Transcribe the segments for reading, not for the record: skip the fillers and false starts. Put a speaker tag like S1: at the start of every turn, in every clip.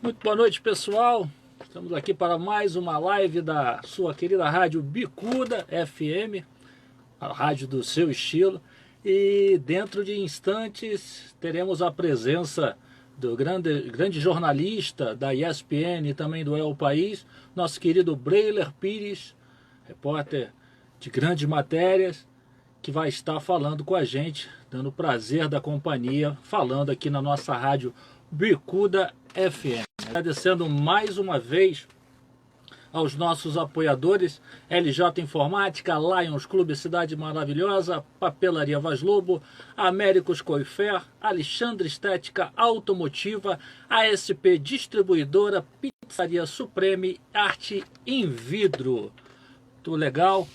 S1: Muito boa noite, pessoal. Estamos aqui para mais uma live da sua querida rádio Bicuda FM, a rádio do seu estilo. E dentro de instantes teremos a presença do grande jornalista da ESPN e também do El País, nosso querido Breiler Pires, repórter de grandes matérias, que vai estar falando com a gente, dando o prazer da companhia, falando aqui na nossa rádio Bicuda FM. Agradecendo mais uma vez aos nossos apoiadores, LJ Informática, Lions Clube Cidade Maravilhosa, Papelaria Vaz Lobo, Américos Coifer, Alexandre Estética Automotiva, ASP Distribuidora, Pizzaria Supreme, Arte em Vidro. Tudo legal,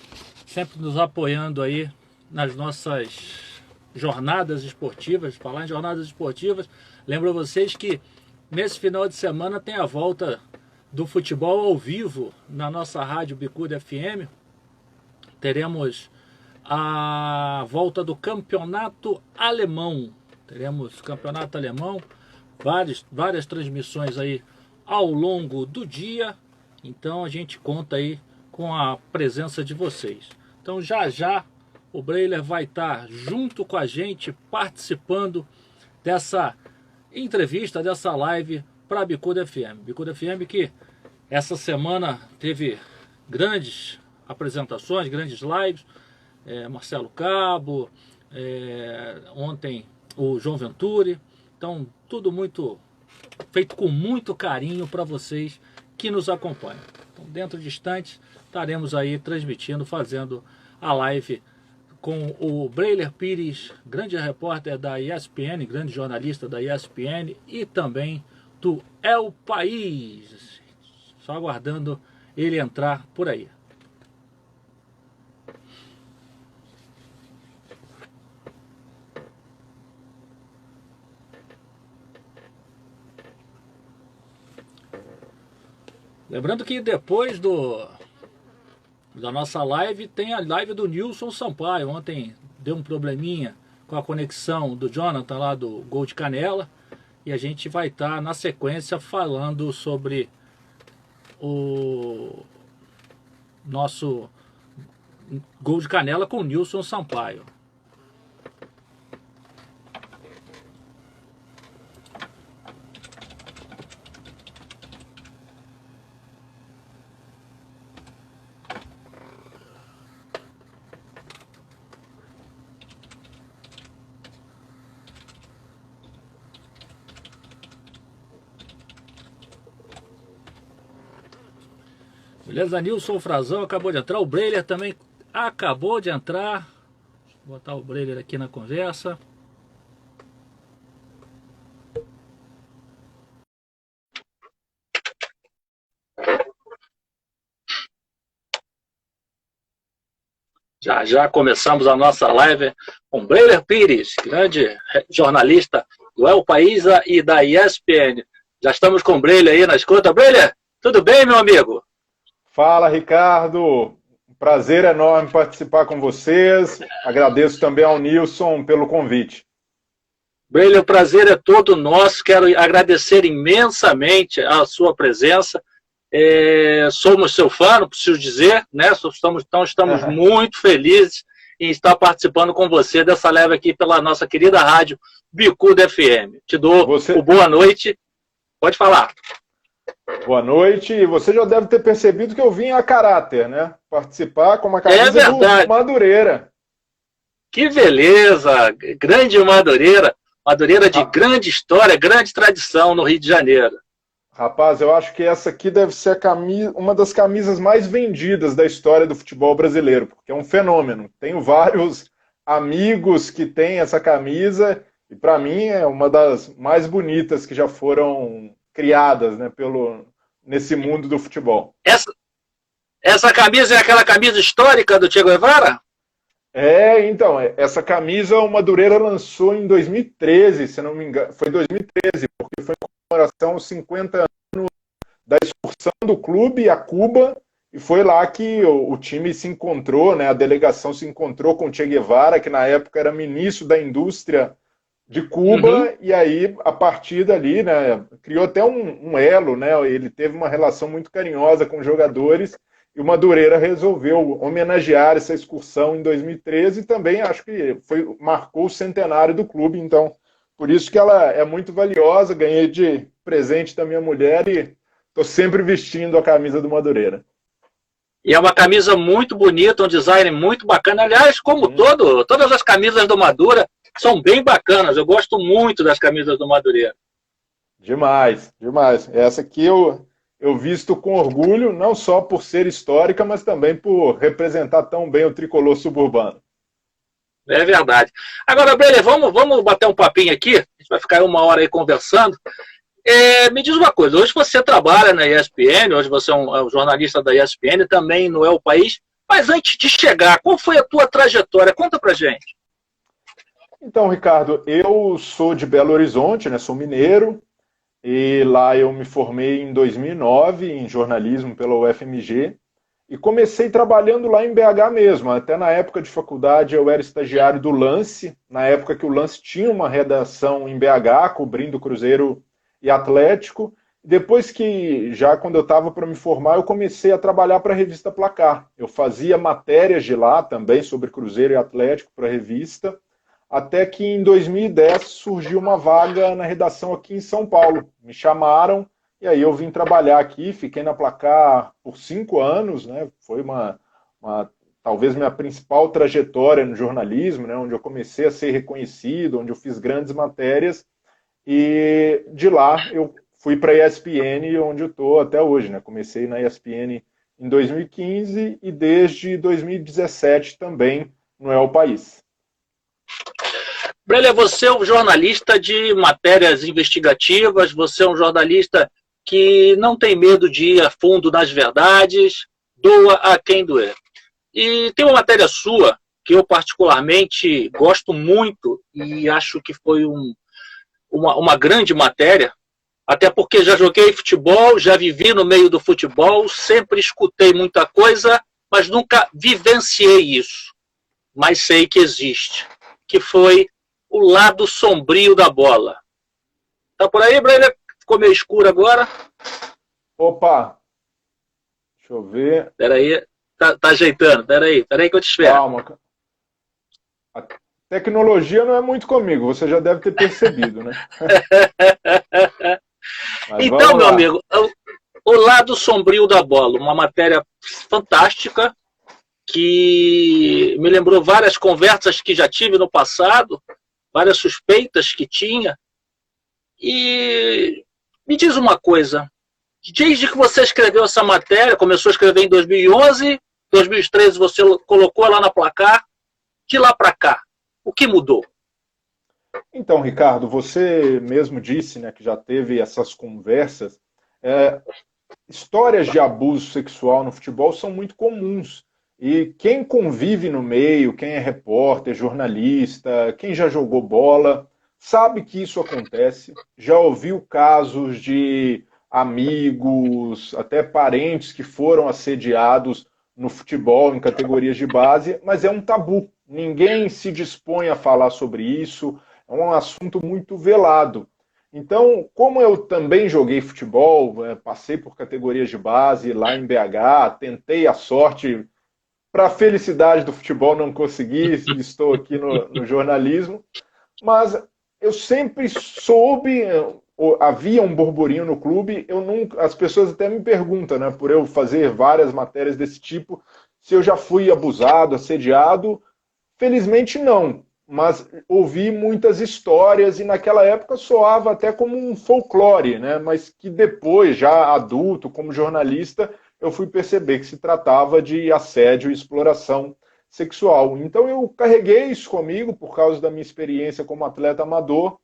S1: sempre nos apoiando aí nas nossas jornadas esportivas. Falar em jornadas esportivas, lembro a vocês que nesse final de semana tem a volta do futebol ao vivo na nossa rádio Bicuda FM. Teremos a volta do campeonato alemão. Teremos campeonato alemão, várias transmissões aí ao longo do dia. Então a gente conta aí com a presença de vocês. Então já o Breiler vai estar junto com a gente participando dessa entrevista, dessa live para a Bicuda FM. Bicuda FM que essa semana teve grandes apresentações, grandes lives. Marcelo Cabo, ontem o João Venturi. Então tudo muito feito com muito carinho para vocês que nos acompanham. Então dentro de instantes estaremos aí transmitindo, fazendo a live com o Breiler Pires, grande repórter da ESPN, grande jornalista da ESPN e também do El País. Só aguardando ele entrar por aí. Lembrando que depois da nossa live tem a live do Nilson Sampaio. Ontem deu um probleminha com a conexão do Jonathan lá do Gol de Canela. E a gente vai estar na sequência falando sobre o nosso Gol de Canela com o Nilson Sampaio. Beleza, Nilson Frazão acabou de entrar. O Breiler também acabou de entrar. Vou botar o Breiler aqui na conversa. Já começamos a nossa live com Breiler Pires, grande jornalista do El País e da ESPN. Já estamos com o Breiler aí na escuta. Breiler, tudo bem, meu amigo?
S2: Fala, Ricardo. Um prazer enorme participar com vocês. Agradeço também ao Nilson pelo convite.
S1: Breiler, o prazer é todo nosso. Quero agradecer imensamente a sua presença. Somos seu fã, não preciso dizer, né? Estamos muito felizes em estar participando com você dessa leva aqui pela nossa querida rádio Bicuda FM. Te dou boa noite. Pode falar.
S2: Boa noite. E você já deve ter percebido que eu vim a caráter, né? Participar com uma camisa do Madureira.
S1: Que beleza! Grande Madureira. Madureira de grande história, grande tradição no Rio de Janeiro.
S2: Rapaz, eu acho que essa aqui deve ser uma das camisas mais vendidas da história do futebol brasileiro, porque é um fenômeno. Tenho vários amigos que têm essa camisa e, para mim, é uma das mais bonitas que já foram criadas, né, nesse mundo do futebol.
S1: Essa camisa é aquela camisa histórica do Che Guevara?
S2: Então, essa camisa o Madureira lançou em 2013, se não me engano, foi 2013, porque foi em comemoração aos 50 anos da excursão do clube a Cuba, e foi lá que o time se encontrou, né, a delegação se encontrou com o Che Guevara, que na época era ministro da Indústria de Cuba, e aí, a partir dali, né, criou até um elo, né, ele teve uma relação muito carinhosa com os jogadores, e o Madureira resolveu homenagear essa excursão em 2013, e também acho que marcou o centenário do clube, então, por isso que ela é muito valiosa, ganhei de presente da minha mulher, e estou sempre vestindo a camisa do Madureira.
S1: E é uma camisa muito bonita, um design muito bacana. Aliás, como todas as camisas do Madura são bem bacanas. Eu gosto muito das camisas do Madureira.
S2: Demais, demais. Essa aqui eu visto com orgulho, não só por ser histórica, mas também por representar tão bem o tricolor suburbano.
S1: É verdade. Agora, Brenner, vamos bater um papinho aqui. A gente vai ficar uma hora aí conversando. Me diz uma coisa, hoje você trabalha na ESPN, hoje você é um jornalista da ESPN, também não é o país, mas antes de chegar, qual foi a tua trajetória? Conta pra gente.
S2: Então, Ricardo, eu sou de Belo Horizonte, né, sou mineiro, e lá eu me formei em 2009 em jornalismo pela UFMG, e comecei trabalhando lá em BH mesmo, até na época de faculdade eu era estagiário do Lance, na época que o Lance tinha uma redação em BH, cobrindo Cruzeiro e Atlético. Depois que, já quando eu estava para me formar, eu comecei a trabalhar para a revista Placar. Eu fazia matérias de lá também sobre Cruzeiro e Atlético para a revista, até que em 2010 surgiu uma vaga na redação aqui em São Paulo. Me chamaram e aí eu vim trabalhar aqui, fiquei na Placar por 5 anos, né? Foi talvez minha principal trajetória no jornalismo, né? Onde eu comecei a ser reconhecido, onde eu fiz grandes matérias. E de lá eu fui para a ESPN, onde eu estou até hoje, né? Comecei na ESPN em 2015 e desde 2017 também no É o País.
S1: Brenner, você é um jornalista de matérias investigativas, você é um jornalista que não tem medo de ir a fundo nas verdades, doa a quem doer. E tem uma matéria sua que eu particularmente gosto muito e acho que foi uma grande matéria, até porque já joguei futebol, já vivi no meio do futebol, sempre escutei muita coisa, mas nunca vivenciei isso. Mas sei que existe, que foi o lado sombrio da bola. Tá por aí, Brenner? Ficou meio escuro agora.
S2: Opa, deixa eu ver.
S1: Peraí, tá ajeitando. Peraí que eu te espero.
S2: Calma. A tecnologia não é muito comigo, você já deve ter percebido, né?
S1: Então, meu amigo, o lado sombrio da bola, uma matéria fantástica que me lembrou várias conversas que já tive no passado, várias suspeitas que tinha. E me diz uma coisa, desde que você escreveu essa matéria, começou a escrever em 2011, 2013 você colocou lá na Placar, de lá para cá, o que mudou?
S2: Então, Ricardo, você mesmo disse, né, que já teve essas conversas. Histórias de abuso sexual no futebol são muito comuns. E quem convive no meio, quem é repórter, jornalista, quem já jogou bola, sabe que isso acontece. Já ouviu casos de amigos, até parentes que foram assediados no futebol, em categorias de base, mas é um tabu. Ninguém se dispõe a falar sobre isso, é um assunto muito velado. Então, como eu também joguei futebol, passei por categorias de base lá em BH, tentei a sorte, para a felicidade do futebol não consegui, estou aqui no jornalismo, mas eu sempre soube, havia um burburinho no clube, as pessoas até me perguntam, né, por eu fazer várias matérias desse tipo, se eu já fui abusado, assediado. Felizmente não, mas ouvi muitas histórias e naquela época soava até como um folclore, né? Mas que depois, já adulto, como jornalista, eu fui perceber que se tratava de assédio e exploração sexual. Então eu carreguei isso comigo por causa da minha experiência como atleta amador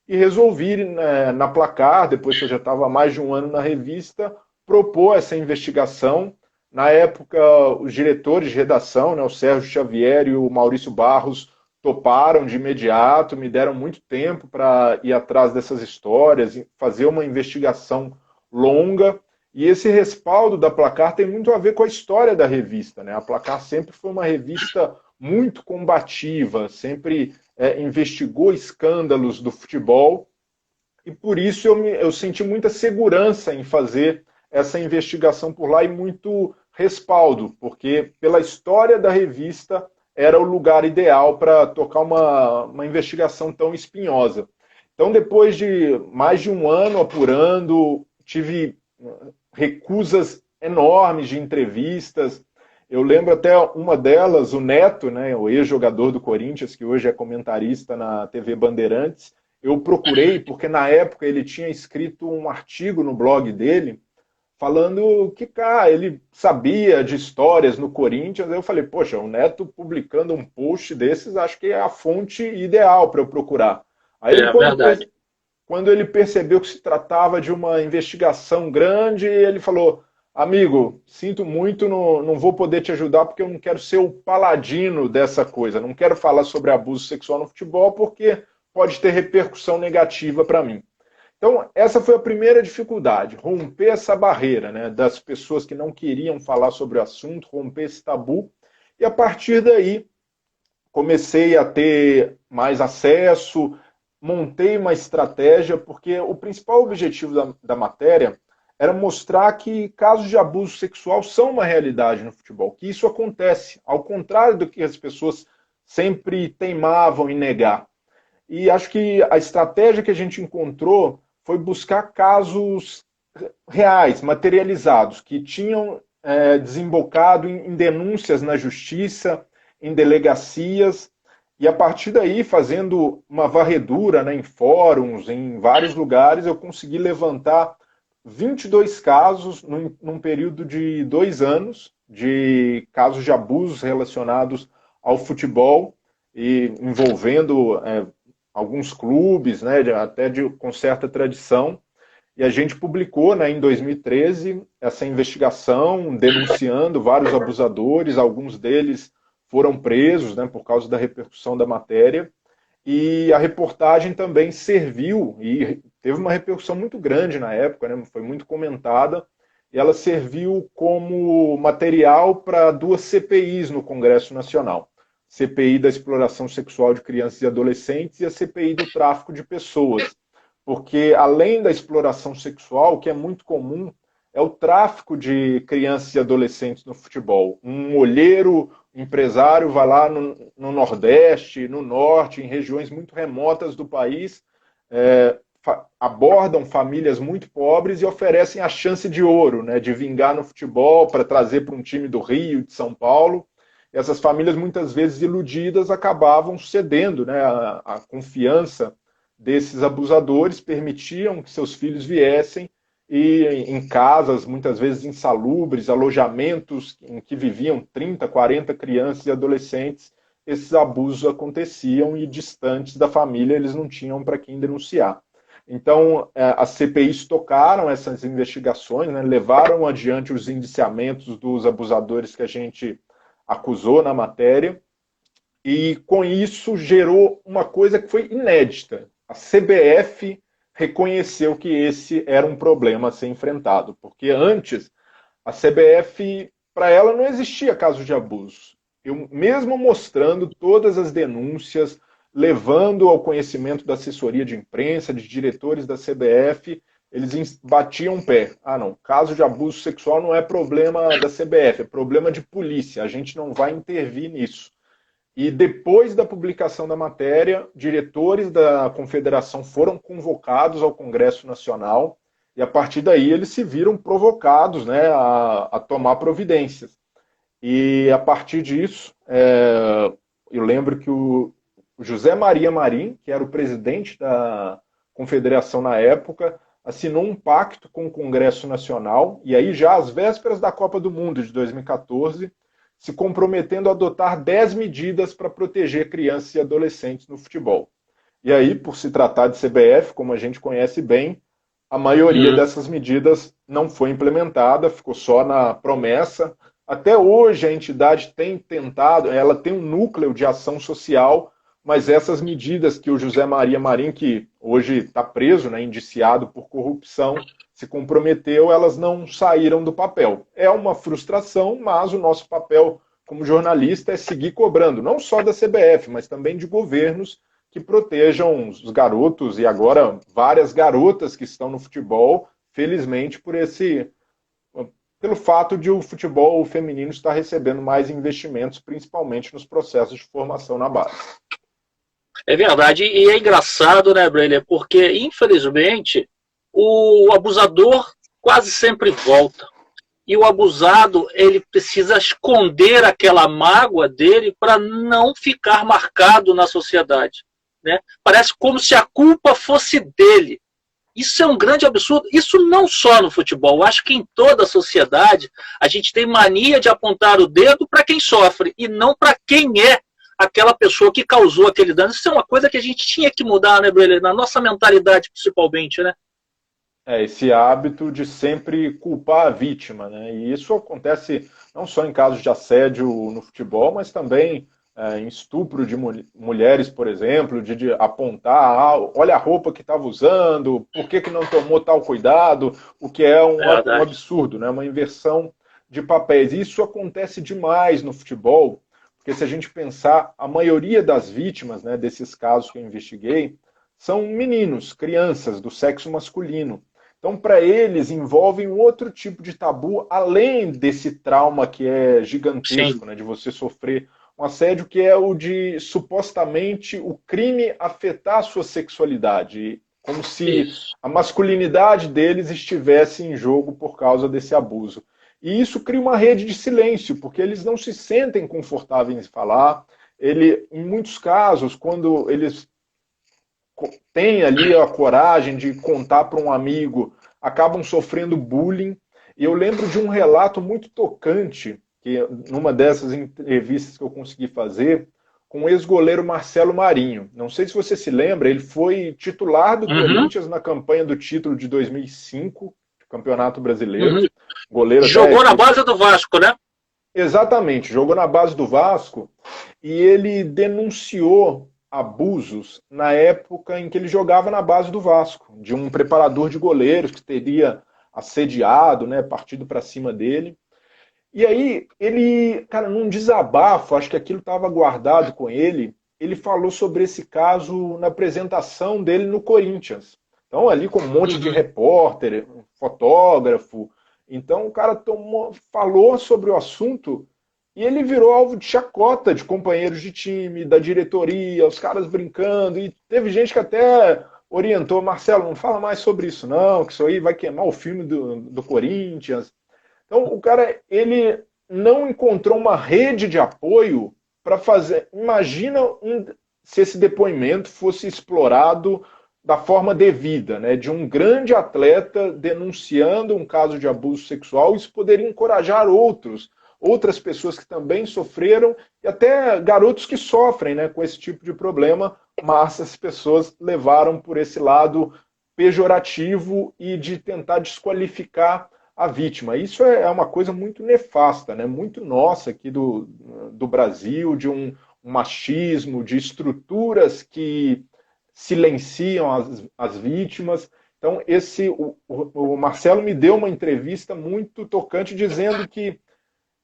S2: e resolvi, né, na Placar, depois que eu já estava há mais de um ano na revista, propor essa investigação. Na época, os diretores de redação, né, o Sérgio Xavier e o Maurício Barros, toparam de imediato, me deram muito tempo para ir atrás dessas histórias, fazer uma investigação longa. E esse respaldo da Placar tem muito a ver com a história da revista, né? A Placar sempre foi uma revista muito combativa, sempre investigou escândalos do futebol, e por isso eu senti muita segurança em fazer essa investigação por lá e muito respaldo, porque pela história da revista era o lugar ideal para tocar uma investigação tão espinhosa. Então, depois de mais de um ano apurando, tive recusas enormes de entrevistas. Eu lembro até uma delas, o Neto, né, o ex-jogador do Corinthians, que hoje é comentarista na TV Bandeirantes. Eu procurei, porque na época ele tinha escrito um artigo no blog dele, falando que, cara, ele sabia de histórias no Corinthians. Aí eu falei, poxa, o Neto publicando um post desses, acho que é a fonte ideal para eu procurar. Aí ele,
S3: verdade.
S2: quando ele percebeu que se tratava de uma investigação grande, ele falou, amigo, sinto muito, não vou poder te ajudar porque eu não quero ser o paladino dessa coisa, não quero falar sobre abuso sexual no futebol porque pode ter repercussão negativa para mim. Então, essa foi a primeira dificuldade, romper essa barreira, né, das pessoas que não queriam falar sobre o assunto, romper esse tabu, e a partir daí comecei a ter mais acesso, montei uma estratégia, porque o principal objetivo da matéria era mostrar que casos de abuso sexual são uma realidade no futebol, que isso acontece, ao contrário do que as pessoas sempre teimavam em negar. E acho que a estratégia que a gente encontrou foi buscar casos reais, materializados, que tinham desembocado em denúncias na justiça, em delegacias, e a partir daí, fazendo uma varredura, né, em fóruns, em vários lugares, eu consegui levantar 22 casos num período de 2 anos, de casos de abusos relacionados ao futebol, e envolvendo alguns clubes, né, com certa tradição. E a gente publicou, né, em 2013 essa investigação, denunciando vários abusadores, alguns deles foram presos, né, por causa da repercussão da matéria, e a reportagem também serviu, e teve uma repercussão muito grande na época, né, foi muito comentada, e ela serviu como material para 2 CPIs no Congresso Nacional. CPI da exploração sexual de crianças e adolescentes e a CPI do tráfico de pessoas. Porque, além da exploração sexual, o que é muito comum é o tráfico de crianças e adolescentes no futebol. Um olheiro, empresário, vai lá no Nordeste, no Norte, em regiões muito remotas do país, abordam famílias muito pobres e oferecem a chance de ouro, né, de vingar no futebol para trazer para um time do Rio, de São Paulo. Essas famílias, muitas vezes iludidas, acabavam cedendo, né, a confiança desses abusadores, permitiam que seus filhos viessem e em casas, muitas vezes insalubres, alojamentos em que viviam 30, 40 crianças e adolescentes, esses abusos aconteciam e distantes da família eles não tinham para quem denunciar. Então, as CPIs tocaram essas investigações, né, levaram adiante os indiciamentos dos abusadores que a gente acusou na matéria, e com isso gerou uma coisa que foi inédita. A CBF reconheceu que esse era um problema a ser enfrentado, porque antes a CBF, para ela, não existia caso de abuso. Eu, mesmo mostrando todas as denúncias, levando ao conhecimento da assessoria de imprensa, de diretores da CBF, eles batiam o pé. Ah, não, caso de abuso sexual não é problema da CBF, é problema de polícia, a gente não vai intervir nisso. E depois da publicação da matéria, diretores da confederação foram convocados ao Congresso Nacional e a partir daí eles se viram provocados, né, a tomar providências. E a partir disso, eu lembro que o José Maria Marim, que era o presidente da confederação na época, assinou um pacto com o Congresso Nacional, e aí já às vésperas da Copa do Mundo de 2014, se comprometendo a adotar 10 medidas para proteger crianças e adolescentes no futebol. E aí, por se tratar de CBF, como a gente conhece bem, a maioria dessas medidas não foi implementada, ficou só na promessa. Até hoje a entidade tem tentado, ela tem um núcleo de ação social, mas essas medidas que o José Maria Marim, que hoje está preso, né, indiciado por corrupção, se comprometeu, elas não saíram do papel. É uma frustração, mas o nosso papel como jornalista, é seguir cobrando, não só da CBF, mas também de governos que protejam os garotos, e agora várias garotas que estão no futebol, felizmente, pelo fato de o futebol feminino estar recebendo mais investimentos, principalmente nos processos de formação na base.
S1: É verdade, e é engraçado, né, Breler, porque, infelizmente, o abusador quase sempre volta. E o abusado, ele precisa esconder aquela mágoa dele para não ficar marcado na sociedade. Né? Parece como se a culpa fosse dele. Isso é um grande absurdo. Isso não só no futebol. Eu acho que em toda a sociedade a gente tem mania de apontar o dedo para quem sofre e não para quem é aquela pessoa que causou aquele dano. Isso é uma coisa que a gente tinha que mudar, né, Breler? Na nossa mentalidade, principalmente, né?
S2: Esse hábito de sempre culpar a vítima, né? E isso acontece não só em casos de assédio no futebol, mas também em estupro de mulheres, por exemplo, de apontar, olha a roupa que estava usando, por que não tomou tal cuidado, o que é um absurdo, né? Uma inversão de papéis. E isso acontece demais no futebol, porque se a gente pensar, a maioria das vítimas, né, desses casos que eu investiguei são meninos, crianças do sexo masculino. Então, para eles, envolvem um outro tipo de tabu, além desse trauma que é gigantesco, né, de você sofrer um assédio, que é o de, supostamente, o crime afetar a sua sexualidade, como se a masculinidade deles estivesse em jogo por causa desse abuso. E isso cria uma rede de silêncio, porque eles não se sentem confortáveis em falar. Em muitos casos, quando eles têm ali a coragem de contar para um amigo, acabam sofrendo bullying. E eu lembro de um relato muito tocante, que numa dessas entrevistas que eu consegui fazer, com o ex-goleiro Marcelo Marinho. Não sei se você se lembra, ele foi titular do Corinthians na campanha do título de 2005, Campeonato Brasileiro. Goleiro
S1: jogou na base do Vasco, né?
S2: Exatamente, jogou na base do Vasco, e ele denunciou abusos na época em que ele jogava na base do Vasco, de um preparador de goleiros que teria assediado, né, partido para cima dele. E aí ele, cara, num desabafo, acho que aquilo estava guardado com ele falou sobre esse caso na apresentação dele no Corinthians. Então ali com um monte de repórter, fotógrafo. Então o cara falou sobre o assunto e ele virou alvo de chacota de companheiros de time, da diretoria, os caras brincando. E teve gente que até orientou, Marcelo, não fala mais sobre isso não, que isso aí vai queimar o filme do Corinthians. Então o cara, ele não encontrou uma rede de apoio para fazer. Imagina se esse depoimento fosse explorado da forma devida, né, de um grande atleta denunciando um caso de abuso sexual. Isso poderia encorajar outras pessoas que também sofreram, e até garotos que sofrem, né, com esse tipo de problema, mas as pessoas levaram por esse lado pejorativo e de tentar desqualificar a vítima. Isso é uma coisa muito nefasta, né, muito nossa aqui do Brasil, de um machismo, de estruturas que silenciam as vítimas. Então, o Marcelo me deu uma entrevista muito tocante dizendo que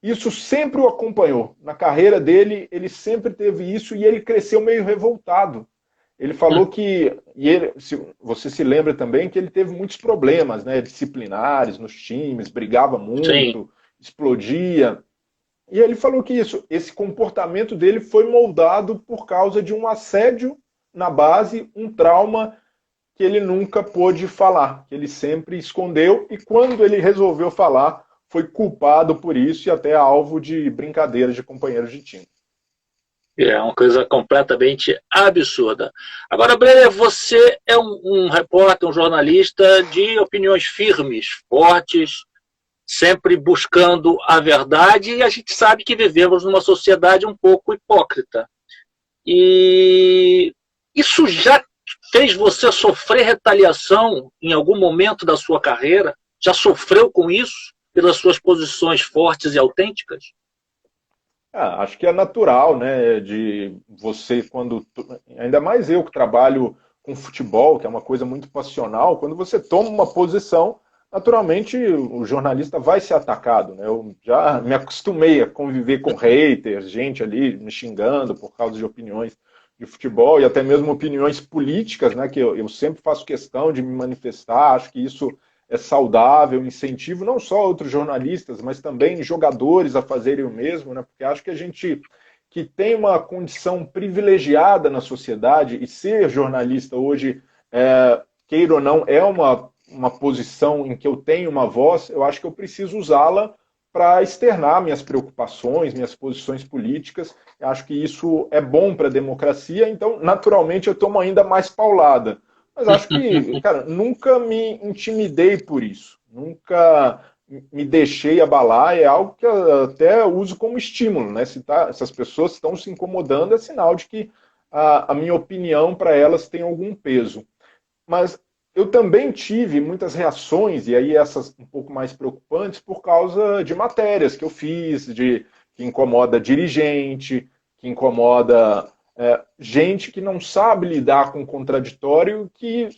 S2: isso sempre o acompanhou. Na carreira dele, ele sempre teve isso e ele cresceu meio revoltado. Ele falou que, você se lembra também, que ele teve muitos problemas, né, disciplinares nos times, brigava muito, explodia. E ele falou que esse comportamento dele foi moldado por causa de um assédio na base, um trauma que ele nunca pôde falar, que ele sempre escondeu, e quando ele resolveu falar, foi culpado por isso e até alvo de brincadeiras de companheiros de time.
S1: É uma coisa completamente absurda. Agora, Breler, você é um repórter, um jornalista de opiniões firmes, fortes, sempre buscando a verdade, e a gente sabe que vivemos numa sociedade um pouco hipócrita. E isso já fez você sofrer retaliação em algum momento da sua carreira? Já sofreu com isso pelas suas posições fortes e autênticas?
S2: Acho que é natural, né, de você, ainda mais eu que trabalho com futebol, que é uma coisa muito passional, quando você toma uma posição, naturalmente o jornalista vai ser atacado, né? Eu já me acostumei a conviver com haters, gente ali me xingando por causa de opiniões de futebol e até mesmo opiniões políticas, né? Que eu sempre faço questão de me manifestar, acho que isso é saudável, incentivo não só outros jornalistas, mas também jogadores a fazerem o mesmo, né? Porque acho que a gente que tem uma condição privilegiada na sociedade e ser jornalista hoje, queira ou não, é uma posição em que eu tenho uma voz, eu acho que eu preciso usá-la para externar minhas preocupações, minhas posições políticas. Eu acho que isso é bom para a democracia, então, naturalmente, eu tomo ainda mais paulada. Mas acho que, cara, nunca me intimidei por isso. Nunca me deixei abalar, é algo que eu até uso como estímulo, né? Se as pessoas estão se incomodando, é sinal de que a minha opinião para elas tem algum peso. Mas eu também tive muitas reações, e aí essas um pouco mais preocupantes, por causa de matérias que eu fiz, que incomoda dirigente, que incomoda gente que não sabe lidar com o contraditório, que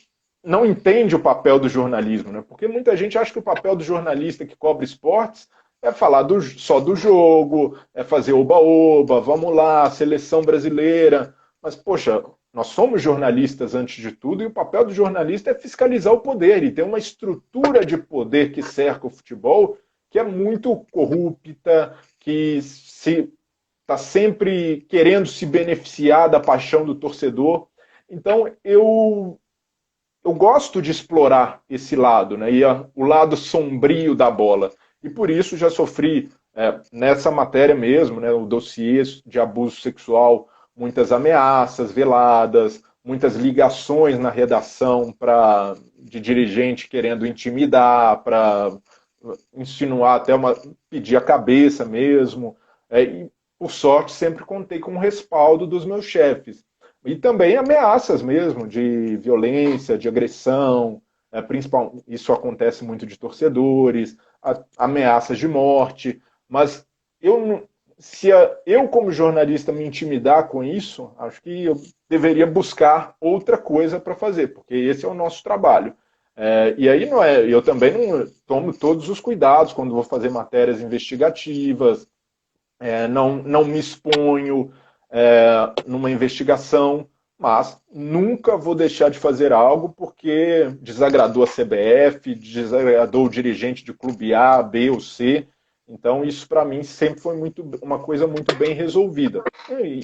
S2: não entende o papel do jornalismo, né? Porque muita gente acha que o papel do jornalista que cobre esportes é falar só do jogo, é fazer oba-oba, vamos lá, seleção brasileira. Mas, poxa, nós somos jornalistas antes de tudo e o papel do jornalista é fiscalizar o poder. E tem uma estrutura de poder que cerca o futebol que é muito corrupta, que se está sempre querendo se beneficiar da paixão do torcedor. Então, eu gosto de explorar esse lado, né? E o lado sombrio da bola. E por isso já sofri, nessa matéria mesmo, né, o dossiê de abuso sexual, muitas ameaças veladas, muitas ligações na redação de dirigente querendo intimidar, para insinuar até pedir a cabeça mesmo. E, por sorte, sempre contei com o respaldo dos meus chefes. E também ameaças mesmo de violência, de agressão, principal, isso acontece muito de torcedores, ameaças de morte, mas se eu como jornalista me intimidar com isso, acho que eu deveria buscar outra coisa para fazer, porque esse é o nosso trabalho. E aí eu também não tomo todos os cuidados quando vou fazer matérias investigativas, não me exponho numa investigação, mas nunca vou deixar de fazer algo porque desagradou a CBF, desagradou o dirigente de clube A, B ou C. Então, isso para mim sempre foi uma coisa muito bem resolvida.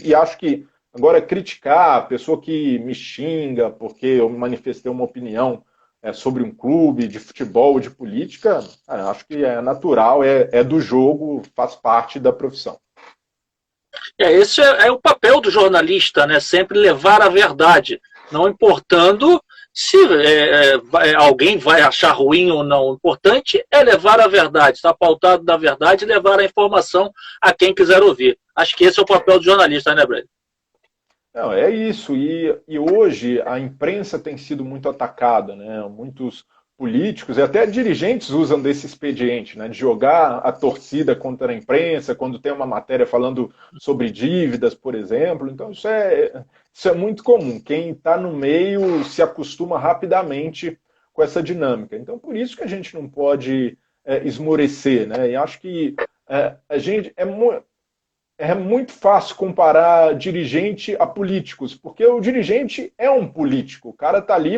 S2: E acho que agora criticar a pessoa que me xinga porque eu manifestei uma opinião sobre um clube de futebol ou de política, acho que é natural, é do jogo, faz parte da profissão.
S1: Esse é o papel do jornalista, né? Sempre levar a verdade, não importando se alguém vai achar ruim ou não. O importante é levar a verdade, estar pautado da verdade e levar a informação a quem quiser ouvir. Acho que esse é o papel do jornalista, né, Breno?
S2: Não, é isso. E hoje a imprensa tem sido muito atacada, né? Muitos políticos e até dirigentes usam desse expediente, né? De jogar a torcida contra a imprensa quando tem uma matéria falando sobre dívidas, por exemplo. Então isso é muito comum. Quem está no meio se acostuma rapidamente com essa dinâmica. Então por isso que a gente não pode esmorecer, né? E acho que a gente é muito fácil comparar dirigente a políticos, porque o dirigente é um político. O cara está ali,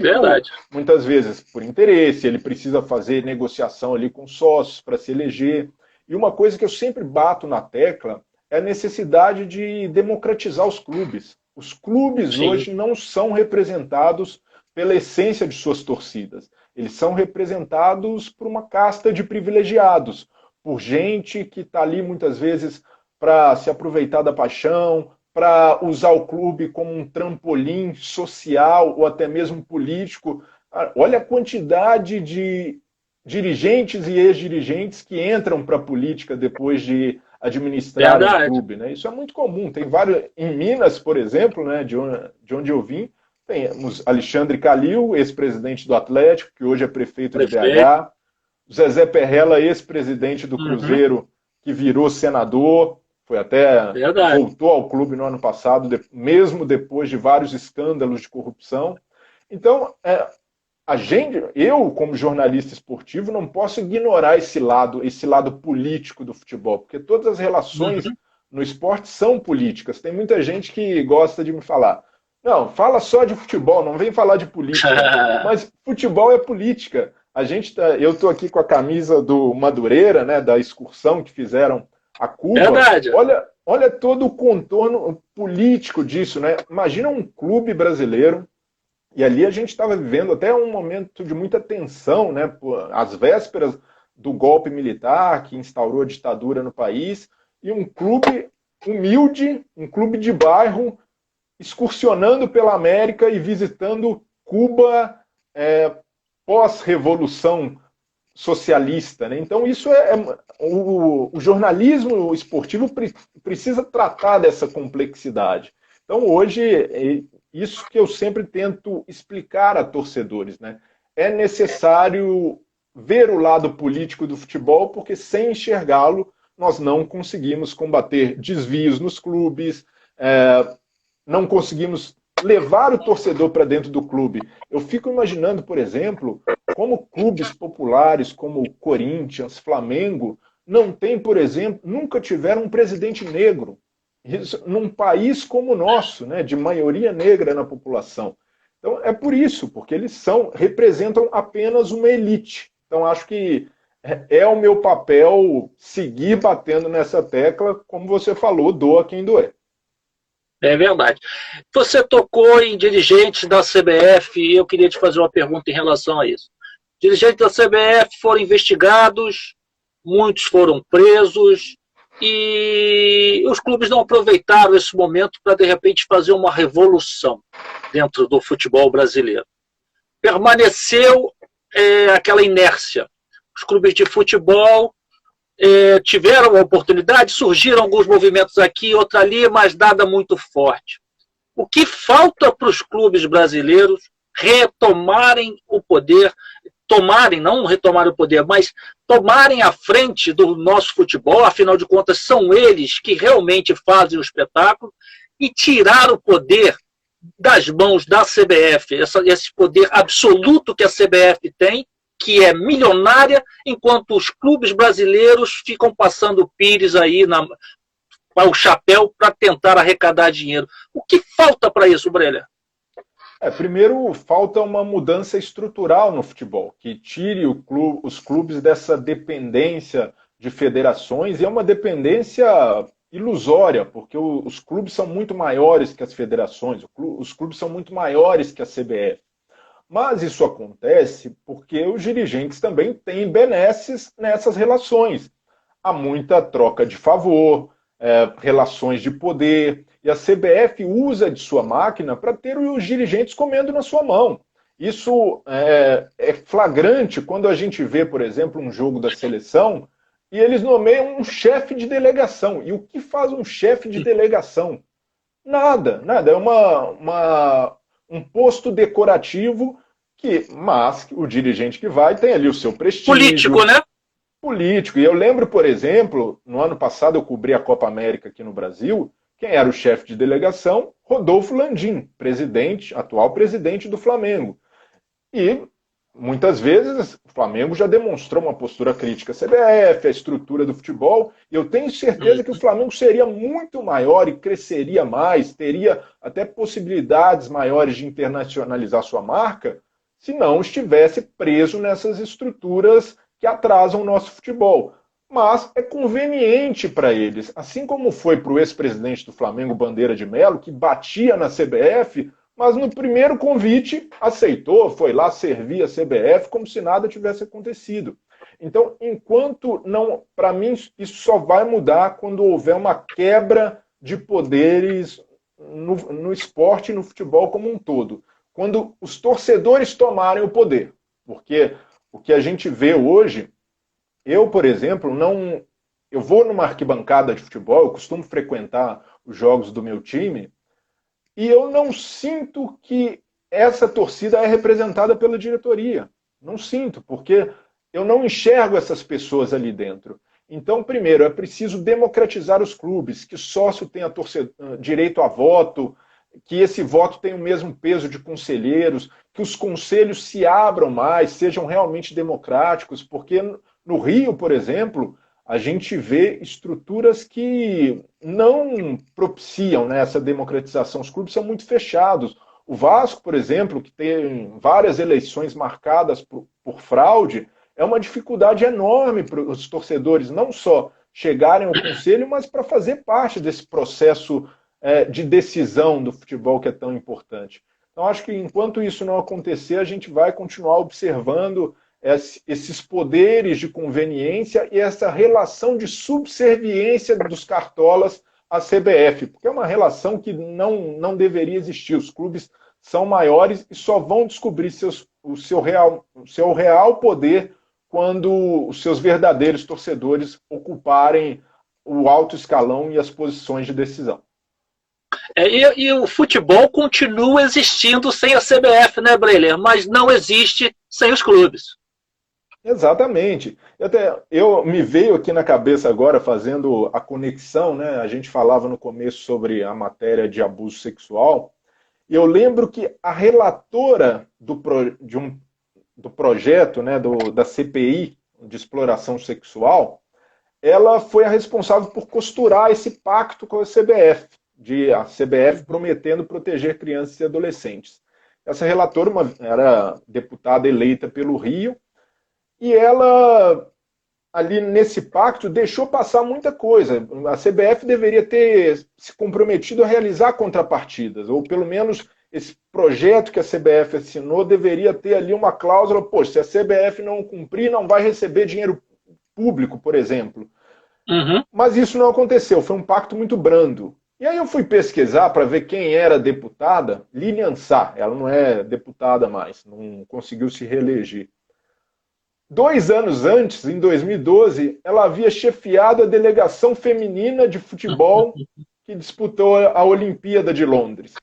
S2: muitas vezes, por interesse, ele precisa fazer negociação ali com sócios para se eleger. E uma coisa que eu sempre bato na tecla é a necessidade de democratizar os clubes. Os clubes hoje não são representados pela essência de suas torcidas. Eles são representados por uma casta de privilegiados, por gente que está ali muitas vezes para se aproveitar da paixão, para usar o clube como um trampolim social ou até mesmo político. Olha a quantidade de dirigentes e ex-dirigentes que entram para a política depois de administrar o clube, né? Isso é muito comum. Tem vários. Em Minas, por exemplo, né, de onde eu vim, temos Alexandre Calil, ex-presidente do Atlético, que hoje é prefeito de BH, Zezé Perrella, ex-presidente do Cruzeiro, que virou senador. Voltou ao clube no ano passado, mesmo depois de vários escândalos de corrupção. Então, eu, como jornalista esportivo, não posso ignorar esse lado político do futebol, porque todas as relações
S1: Uhum.
S2: no esporte são políticas. Tem muita gente que gosta de me falar, não, fala só de futebol, não vem falar de política. Mas futebol é política. Eu estou aqui com a camisa do Madureira, né, da excursão que fizeram a Cuba.
S1: Verdade.
S2: Olha todo o contorno político disso, né? Imagina um clube brasileiro. E ali a gente estava vivendo até um momento de muita tensão, né? Às vésperas do golpe militar que instaurou a ditadura no país, e um clube humilde, um clube de bairro, excursionando pela América e visitando Cuba pós-revolução socialista. Né? Então, o jornalismo esportivo precisa tratar dessa complexidade. Então, hoje, isso que eu sempre tento explicar a torcedores. Né? É necessário ver o lado político do futebol, porque sem enxergá-lo, nós não conseguimos combater desvios nos clubes, não conseguimos levar o torcedor para dentro do clube. Eu fico imaginando, por exemplo, como clubes populares como o Corinthians, Flamengo, não tem, por exemplo, nunca tiveram um presidente negro. Isso, num país como o nosso, né, de maioria negra na população. Então, é por isso, porque eles representam apenas uma elite. Então, acho que é o meu papel seguir batendo nessa tecla, como você falou, doa quem doer.
S1: É verdade. Você tocou em dirigentes da CBF e eu queria te fazer uma pergunta em relação a isso. Dirigentes da CBF foram investigados, muitos foram presos e os clubes não aproveitaram esse momento para, de repente, fazer uma revolução dentro do futebol brasileiro. Permaneceu aquela inércia. Os clubes de futebol tiveram a oportunidade, surgiram alguns movimentos aqui, outro ali, mas nada muito forte. O que falta para os clubes brasileiros retomarem o poder, não retomarem o poder, mas tomarem a frente do nosso futebol, afinal de contas são eles que realmente fazem o espetáculo, e tirar o poder das mãos da CBF, esse poder absoluto que a CBF tem, que é milionária, enquanto os clubes brasileiros ficam passando pires aí o chapéu para tentar arrecadar dinheiro. O que falta para isso, Breler?
S2: Primeiro, falta uma mudança estrutural no futebol, que tire os clubes dessa dependência de federações, e é uma dependência ilusória, porque os clubes são muito maiores que as federações, os clubes são muito maiores que a CBF. Mas isso acontece porque os dirigentes também têm benesses nessas relações. Há muita troca de favor, relações de poder, e a CBF usa de sua máquina para ter os dirigentes comendo na sua mão. Isso é flagrante quando a gente vê, por exemplo, um jogo da seleção e eles nomeiam um chefe de delegação. E o que faz um chefe de delegação? Nada, nada. É um posto decorativo, mas o dirigente que vai tem ali o seu prestígio.
S1: Político, né?
S2: Político. E eu lembro, por exemplo, no ano passado eu cobri a Copa América aqui no Brasil, quem era o chefe de delegação? Rodolfo Landim, atual presidente do Flamengo. E muitas vezes o Flamengo já demonstrou uma postura crítica à CBF, à estrutura do futebol, e eu tenho certeza que o Flamengo seria muito maior e cresceria mais, teria até possibilidades maiores de internacionalizar sua marca, se não estivesse preso nessas estruturas que atrasam o nosso futebol. Mas é conveniente para eles, assim como foi para o ex-presidente do Flamengo, Bandeira de Mello, que batia na CBF, mas no primeiro convite aceitou, foi lá servir a CBF como se nada tivesse acontecido. Então, para mim, isso só vai mudar quando houver uma quebra de poderes no esporte e no futebol como um todo. Quando os torcedores tomarem o poder. Porque o que a gente vê hoje, eu, por exemplo, eu vou numa arquibancada de futebol, eu costumo frequentar os jogos do meu time, e eu não sinto que essa torcida é representada pela diretoria. Não sinto, porque eu não enxergo essas pessoas ali dentro. Então, primeiro, é preciso democratizar os clubes, que sócio tenha direito a voto, que esse voto tenha o mesmo peso de conselheiros, que os conselhos se abram mais, sejam realmente democráticos, porque no Rio, por exemplo, a gente vê estruturas que não propiciam, né, essa democratização. Os clubes são muito fechados. O Vasco, por exemplo, que tem várias eleições marcadas por fraude, é uma dificuldade enorme para os torcedores não só chegarem ao conselho, mas para fazer parte desse processo de decisão do futebol que é tão importante. Então, acho que enquanto isso não acontecer, a gente vai continuar observando esses poderes de conveniência e essa relação de subserviência dos cartolas à CBF, porque é uma relação que não deveria existir. Os clubes são maiores e só vão descobrir o seu real poder quando os seus verdadeiros torcedores ocuparem o alto escalão e as posições de decisão.
S1: E o futebol continua existindo sem a CBF, né, Breler? Mas não existe sem os clubes.
S2: Exatamente. Eu me veio aqui na cabeça agora, fazendo a conexão, né? A gente falava no começo sobre a matéria de abuso sexual, e eu lembro que a relatora do projeto, né, da CPI, de exploração sexual, ela foi a responsável por costurar esse pacto com a CBF, a CBF prometendo proteger crianças e adolescentes. Essa relatora era deputada eleita pelo Rio, e ela, ali nesse pacto, deixou passar muita coisa. A CBF deveria ter se comprometido a realizar contrapartidas, ou pelo menos esse projeto que a CBF assinou deveria ter ali uma cláusula, poxa, se a CBF não cumprir, não vai receber dinheiro público, por exemplo.
S1: Uhum.
S2: Mas isso não aconteceu, foi um pacto muito brando. E aí eu fui pesquisar para ver quem era a deputada, Lilian Sá, ela não é deputada mais, não conseguiu se reeleger. 2 anos antes, em 2012, ela havia chefiado a delegação feminina de futebol que disputou a Olimpíada de Londres.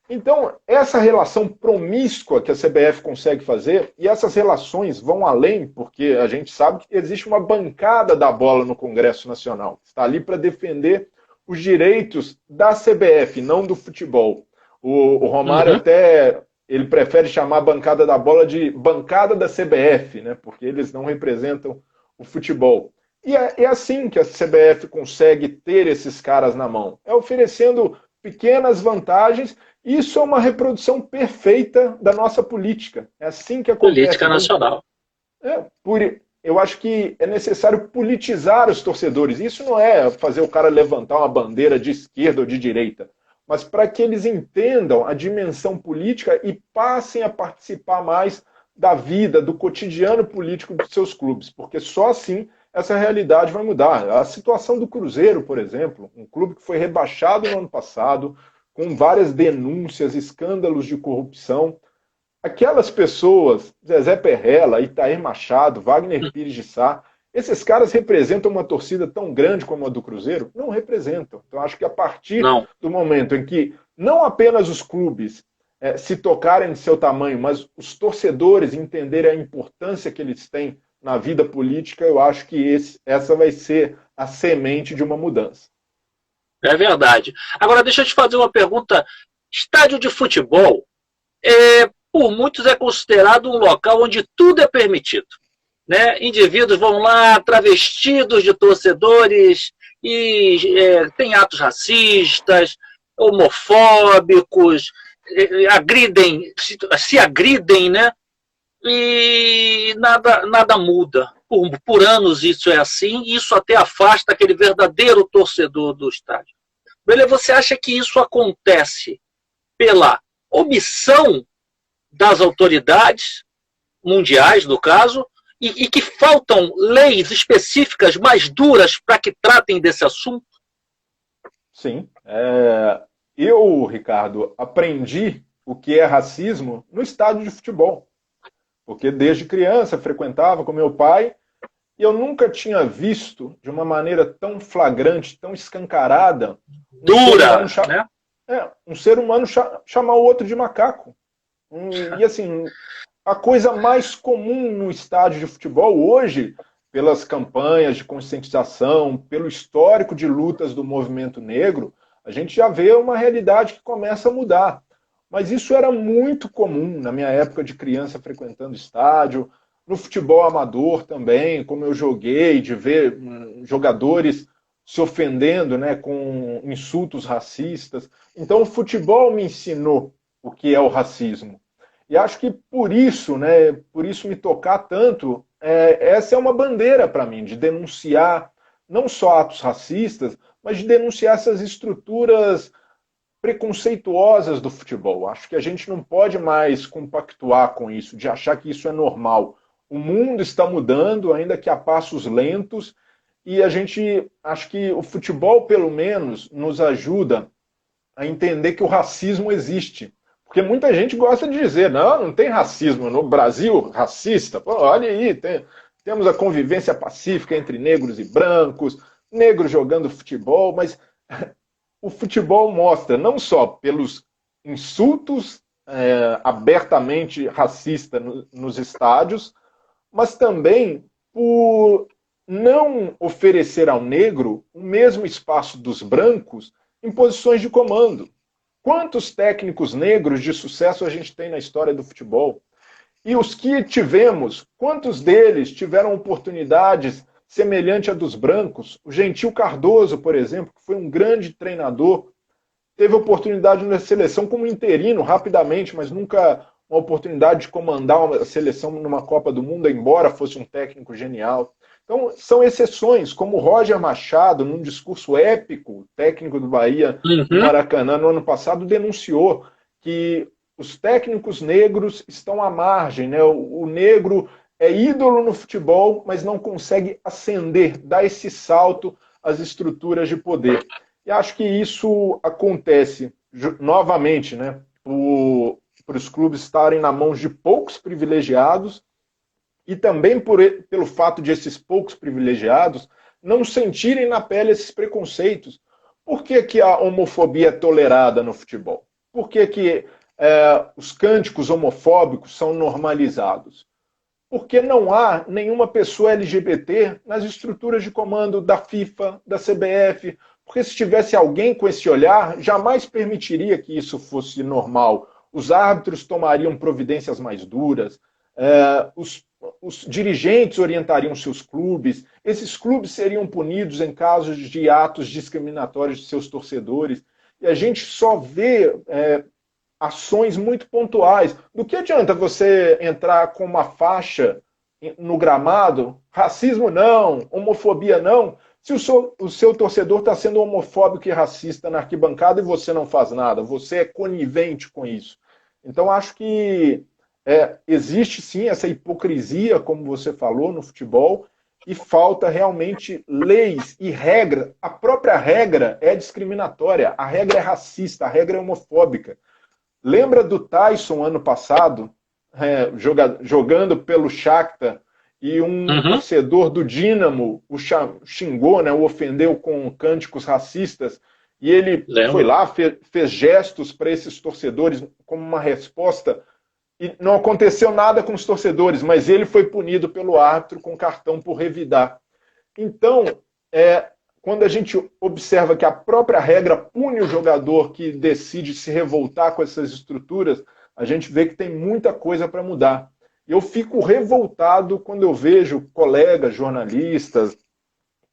S2: Então, essa relação promíscua que a CBF consegue fazer, e essas relações vão além, porque a gente sabe que existe uma bancada da bola no Congresso Nacional, que está ali para defender os direitos da CBF, não do futebol. O Romário até ele prefere chamar a bancada da bola de bancada da CBF, né, porque eles não representam o futebol. E é assim que a CBF consegue ter esses caras na mão, é oferecendo pequenas vantagens. Isso é uma reprodução perfeita da nossa política. É assim que acontece.
S1: Política nacional.
S2: Eu acho que é necessário politizar os torcedores. Isso não é fazer o cara levantar uma bandeira de esquerda ou de direita, mas para que eles entendam a dimensão política e passem a participar mais da vida, do cotidiano político dos seus clubes, porque só assim essa realidade vai mudar. A situação do Cruzeiro, por exemplo, um clube que foi rebaixado no ano passado, com várias denúncias, escândalos de corrupção. Aquelas pessoas, Zezé Perrella, Itair Machado, Wagner Pires de Sá, esses caras representam uma torcida tão grande como a do Cruzeiro? Não representam. Então, acho que a partir do momento em que não apenas os clubes se tocarem de seu tamanho, mas os torcedores entenderem a importância que eles têm na vida política, eu acho que essa vai ser a semente de uma mudança.
S1: É verdade. Agora, deixa eu te fazer uma pergunta. Estádio de futebol, por muitos é considerado um local onde tudo é permitido. Né? Indivíduos vão lá travestidos de torcedores e tem atos racistas, homofóbicos, se agridem, né? E nada muda. Por anos isso é assim, e isso até afasta aquele verdadeiro torcedor do estádio. Beleza, você acha que isso acontece pela omissão das autoridades mundiais, no caso, e que faltam leis específicas mais duras para que tratem desse assunto?
S2: Sim. Eu, Ricardo, aprendi o que é racismo no estádio de futebol. Porque desde criança frequentava com meu pai e eu nunca tinha visto de uma maneira tão flagrante, tão escancarada,
S1: dura,
S2: um ser humano chamar o outro de macaco. E assim, a coisa mais comum no estádio de futebol hoje, pelas campanhas de conscientização, pelo histórico de lutas do movimento negro, A gente já vê uma realidade que começa a mudar. Mas isso era muito comum na minha época de criança frequentando estádio, no futebol amador também, como eu joguei, de ver jogadores se ofendendo, né, com insultos racistas. Então o futebol me ensinou o que é o racismo. E acho que por isso, né, por isso me tocar tanto, essa é uma bandeira para mim, de denunciar não só atos racistas, mas de denunciar essas estruturas preconceituosas do futebol. Acho que a gente não pode mais compactuar com isso, de achar que isso é normal. O mundo está mudando, ainda que a passos lentos, e a gente, acho que o futebol, pelo menos, nos ajuda a entender que o racismo existe. Porque muita gente gosta de dizer, não tem racismo no Brasil, racista. Pô, olha aí, temos a convivência pacífica entre negros e brancos, negros jogando futebol, mas o futebol mostra, não só pelos insultos abertamente racistas nos estádios, mas também por não oferecer ao negro o mesmo espaço dos brancos em posições de comando. Quantos técnicos negros de sucesso a gente tem na história do futebol? E os que tivemos, quantos deles tiveram oportunidades semelhantes à dos brancos? O Gentil Cardoso, por exemplo, que foi um grande treinador, teve oportunidade na seleção como interino, rapidamente, mas nunca uma oportunidade de comandar uma seleção numa Copa do Mundo, embora fosse um técnico genial. Então, são exceções, como o Roger Machado, num discurso épico, técnico do Bahia, no Maracanã, no ano passado, denunciou que os técnicos negros estão à margem, né? O negro é ídolo no futebol, mas não consegue ascender, dar esse salto às estruturas de poder. E acho que isso acontece novamente, né? Por os clubes estarem na mão de poucos privilegiados e também pelo fato de esses poucos privilegiados não sentirem na pele esses preconceitos. Por que a homofobia é tolerada no futebol? Por que os cânticos homofóbicos são normalizados? Porque não há nenhuma pessoa LGBT nas estruturas de comando da FIFA, da CBF, porque se tivesse alguém com esse olhar, jamais permitiria que isso fosse normal. Os árbitros tomariam providências mais duras, os dirigentes orientariam seus clubes, esses clubes seriam punidos em casos de atos discriminatórios de seus torcedores, e a gente só vê ações muito pontuais. Do que adianta você entrar com uma faixa no gramado, racismo não, homofobia não, se o seu torcedor está sendo homofóbico e racista na arquibancada e você não faz nada, você é conivente com isso. Então acho que existe sim essa hipocrisia, como você falou, no futebol, e falta realmente leis e regras. A própria regra é discriminatória, a regra é racista, a regra é homofóbica. Lembra do Tyson ano passado, jogando pelo Shakhtar, e um torcedor do Dínamo o xingou, né, o ofendeu com cânticos racistas, e ele foi lá, fez gestos para esses torcedores como uma resposta, e não aconteceu nada com os torcedores, mas ele foi punido pelo árbitro com cartão por revidar. Então, quando a gente observa que a própria regra pune o jogador que decide se revoltar com essas estruturas, a gente vê que tem muita coisa para mudar. Eu fico revoltado quando eu vejo colegas, jornalistas,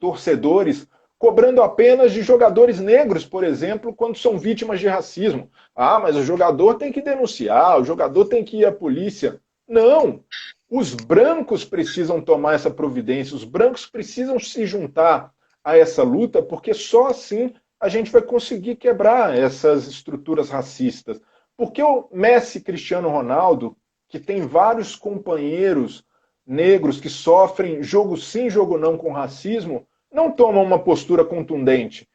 S2: torcedores, cobrando apenas de jogadores negros, por exemplo, quando são vítimas de racismo. Ah, mas o jogador tem que denunciar, o jogador tem que ir à polícia. Não! Os brancos precisam tomar essa providência, os brancos precisam se juntar a essa luta, porque só assim a gente vai conseguir quebrar essas estruturas racistas. Porque o Messi Cristiano Ronaldo, que tem vários companheiros negros que sofrem jogo sim, jogo não com racismo, não tomam uma postura contundente.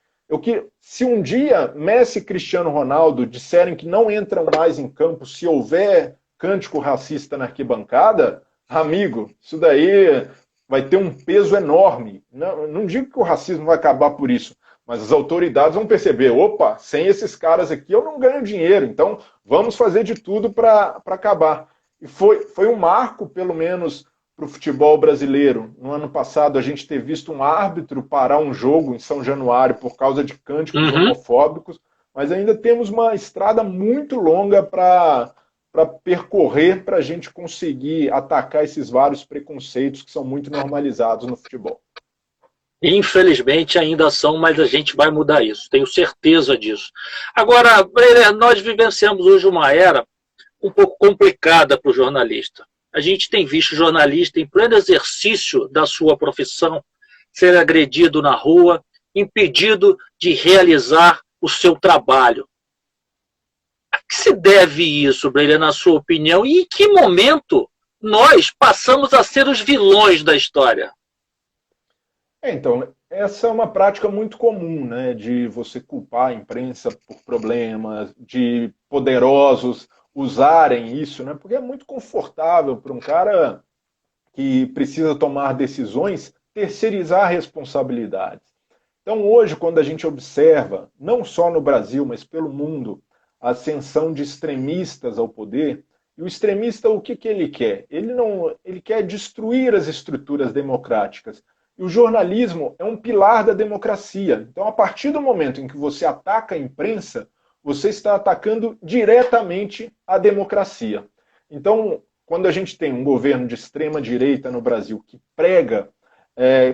S2: Se um dia Messi e Cristiano Ronaldo disserem que não entram mais em campo se houver cântico racista na arquibancada, amigo, isso daí vai ter um peso enorme. Não digo que o racismo vai acabar por isso, mas as autoridades vão perceber, opa, sem esses caras aqui eu não ganho dinheiro, então vamos fazer de tudo para acabar. E foi um marco, pelo menos, para o futebol brasileiro. No ano passado, a gente ter visto um árbitro parar um jogo em São Januário por causa de cânticos homofóbicos, mas ainda temos uma estrada muito longa para percorrer para a gente conseguir atacar esses vários preconceitos que são muito normalizados no futebol.
S1: Infelizmente ainda são, mas a gente vai mudar isso, tenho certeza disso. Agora, Breiner, nós vivenciamos hoje uma era um pouco complicada para o jornalista. A gente tem visto jornalista em pleno exercício da sua profissão ser agredido na rua, impedido de realizar o seu trabalho. A que se deve isso, Breiner, na sua opinião? E em que momento nós passamos a ser os vilões da história?
S2: Então, essa é uma prática muito comum, né, de você culpar a imprensa por problemas, de poderosos usarem isso, né, porque é muito confortável para um cara que precisa tomar decisões terceirizar responsabilidades. Então, hoje, quando a gente observa, não só no Brasil, mas pelo mundo, a ascensão de extremistas ao poder, e o extremista, o que ele quer? Ele quer destruir as estruturas democráticas. E o jornalismo é um pilar da democracia. Então, a partir do momento em que você ataca a imprensa, você está atacando diretamente a democracia. Então, quando a gente tem um governo de extrema direita no Brasil que prega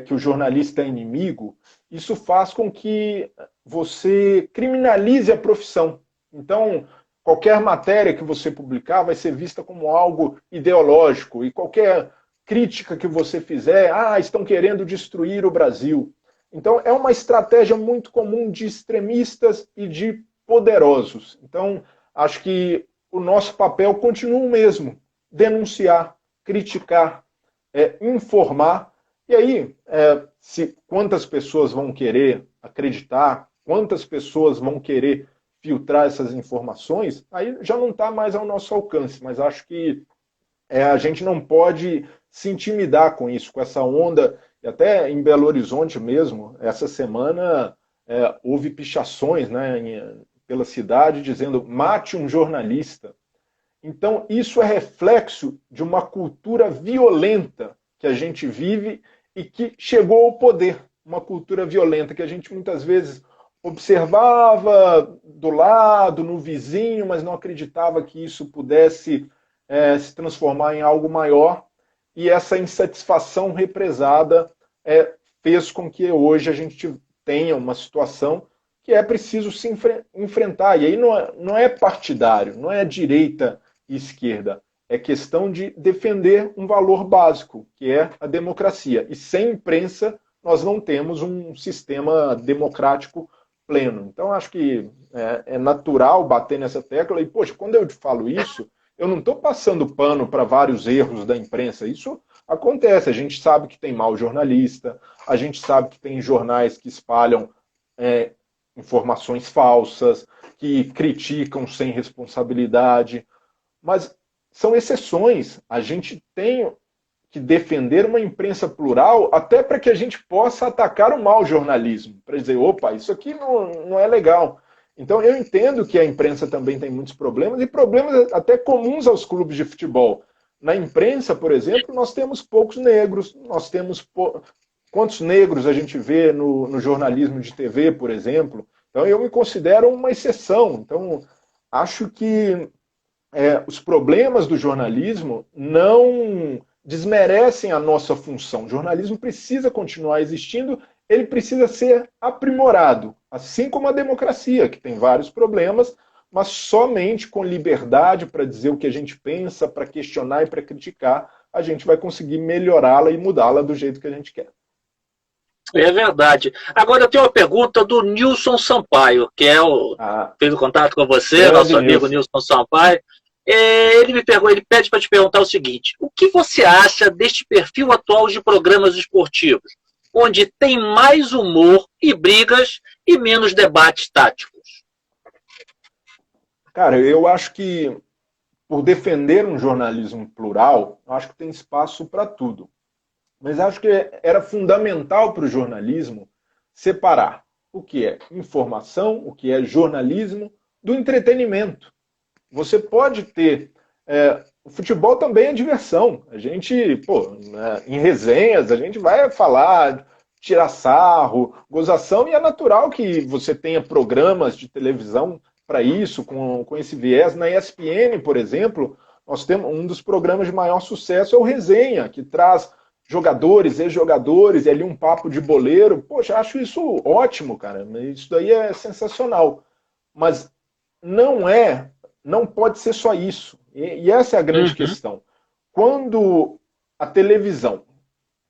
S2: que o jornalista é inimigo, isso faz com que você criminalize a profissão. Então, qualquer matéria que você publicar vai ser vista como algo ideológico e qualquer crítica que você fizer, estão querendo destruir o Brasil. Então, é uma estratégia muito comum de extremistas e de poderosos. Então, acho que o nosso papel continua o mesmo: denunciar, criticar, informar. E aí, quantas pessoas vão querer acreditar, quantas pessoas vão querer filtrar essas informações, aí já não está mais ao nosso alcance, mas acho que a gente não pode se intimidar com isso, com essa onda. E até em Belo Horizonte mesmo, essa semana houve pichações, né, pela cidade dizendo mate um jornalista. Então isso é reflexo de uma cultura violenta que a gente vive e que chegou ao poder. Uma cultura violenta que a gente muitas vezes observava do lado, no vizinho, mas não acreditava que isso pudesse se transformar em algo maior, e essa insatisfação represada fez com que hoje a gente tenha uma situação que é preciso se enfrentar. E aí não é partidário, não é direita e esquerda, é questão de defender um valor básico, que é a democracia. E sem imprensa nós não temos um sistema democrático pleno. Então acho que é natural bater nessa tecla. E, poxa, quando eu falo isso, eu não estou passando pano para vários erros da imprensa. Isso acontece. A gente sabe que tem mau jornalista, a gente sabe que tem jornais que espalham informações falsas, que criticam sem responsabilidade. Mas são exceções. A gente tem que defender uma imprensa plural até para que a gente possa atacar o mau jornalismo. Para dizer, opa, isso aqui não é legal. Então, eu entendo que a imprensa também tem muitos problemas, e problemas até comuns aos clubes de futebol. Na imprensa, por exemplo, nós temos poucos negros, nós temos quantos negros a gente vê no jornalismo de TV, por exemplo. Então, eu me considero uma exceção. Então, acho que os problemas do jornalismo não desmerecem a nossa função. O jornalismo precisa continuar existindo, ele precisa ser aprimorado, assim como a democracia, que tem vários problemas, mas somente com liberdade para dizer o que a gente pensa, para questionar e para criticar, a gente vai conseguir melhorá-la e mudá-la do jeito que a gente quer.
S1: É verdade. Agora eu tenho uma pergunta do Nilson Sampaio, que fez o contato com você, nosso amigo Nilson Sampaio. Ele pede para te perguntar o seguinte: o que você acha deste perfil atual de programas esportivos, onde tem mais humor e brigas e menos debates táticos?
S2: Cara, eu acho que, por defender um jornalismo plural, eu acho que tem espaço para tudo. Mas acho que era fundamental para o jornalismo separar o que é informação, o que é jornalismo, do entretenimento. Você pode ter o futebol também é diversão. A gente, pô, né, em resenhas, a gente vai falar, tirar sarro, gozação, e é natural que você tenha programas de televisão para isso, com esse viés. Na ESPN, por exemplo, nós temos um dos programas de maior sucesso é o Resenha, que traz jogadores, ex-jogadores, e ali um papo de boleiro. Poxa, acho isso ótimo, cara. Isso daí é sensacional. Mas não é, não pode ser só isso. E essa é a grande
S1: Uhum.
S2: questão. Quando a televisão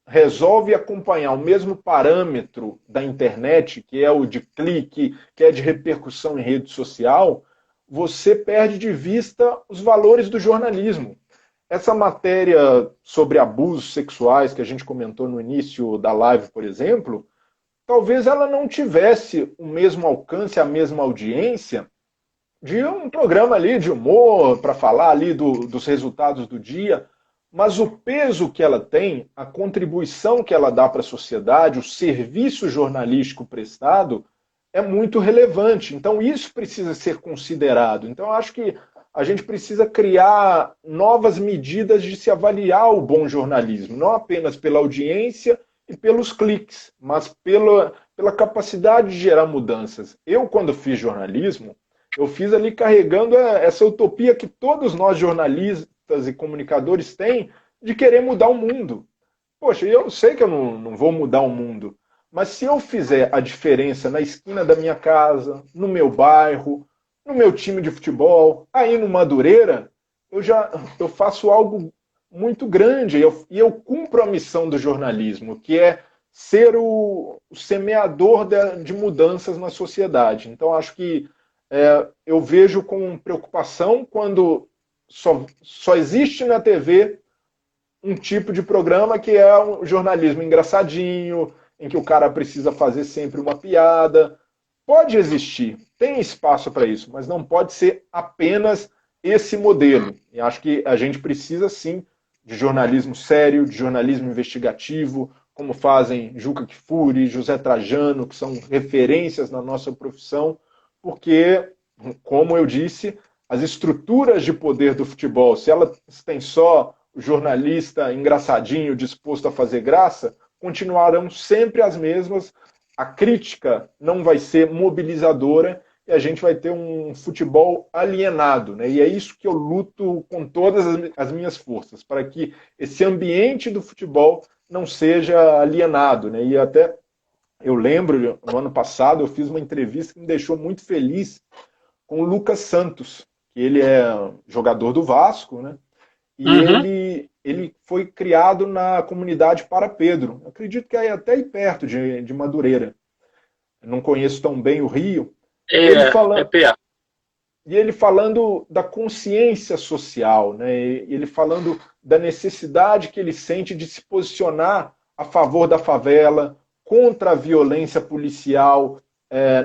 S2: resolve acompanhar o mesmo parâmetro da internet, que é o de clique, que é de repercussão em rede social, você perde de vista os valores do jornalismo. Essa matéria sobre abusos sexuais que a gente comentou no início da live, por exemplo, talvez ela não tivesse o mesmo alcance, a mesma audiência de um programa ali de humor para falar ali dos resultados do dia, mas o peso que ela tem, a contribuição que ela dá para a sociedade, o serviço jornalístico prestado é muito relevante. Então isso precisa ser considerado. Então eu acho que a gente precisa criar novas medidas de se avaliar o bom jornalismo, não apenas pela audiência e pelos cliques, mas pela capacidade de gerar mudanças. Eu, quando fiz jornalismo, eu fiz ali carregando essa utopia que todos nós jornalistas e comunicadores têm de querer mudar o mundo. Poxa, eu sei que eu não vou mudar o mundo, mas se eu fizer a diferença na esquina da minha casa, no meu bairro, no meu time de futebol, aí no Madureira, eu faço algo muito grande e eu cumpro a missão do jornalismo, que é ser o semeador de mudanças na sociedade. Então, acho que eu vejo com preocupação quando só existe na TV um tipo de programa que é um jornalismo engraçadinho, em que o cara precisa fazer sempre uma piada. Pode existir, tem espaço para isso, mas não pode ser apenas esse modelo. E acho que a gente precisa sim de jornalismo sério, de jornalismo investigativo, como fazem Juca Kfouri, José Trajano, que são referências na nossa profissão, porque, como eu disse, as estruturas de poder do futebol, se elas têm só o jornalista engraçadinho, disposto a fazer graça, continuarão sempre as mesmas. A crítica não vai ser mobilizadora e a gente vai ter um futebol alienado, né? E é isso que eu luto com todas as minhas forças, para que esse ambiente do futebol não seja alienado, né? E até eu lembro, no ano passado, eu fiz uma entrevista que me deixou muito feliz com o Lucas Santos, que ele é jogador do Vasco, né? E
S1: Uhum.
S2: ele foi criado na comunidade Para Pedro. Acredito que é até aí perto de Madureira. Não conheço tão bem o Rio. E ele
S1: É
S2: falando,
S1: perto.
S2: e ele falando da consciência social, né? E ele falando da necessidade que ele sente de se posicionar a favor da favela, contra a violência policial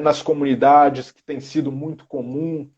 S2: nas comunidades, que tem sido muito comum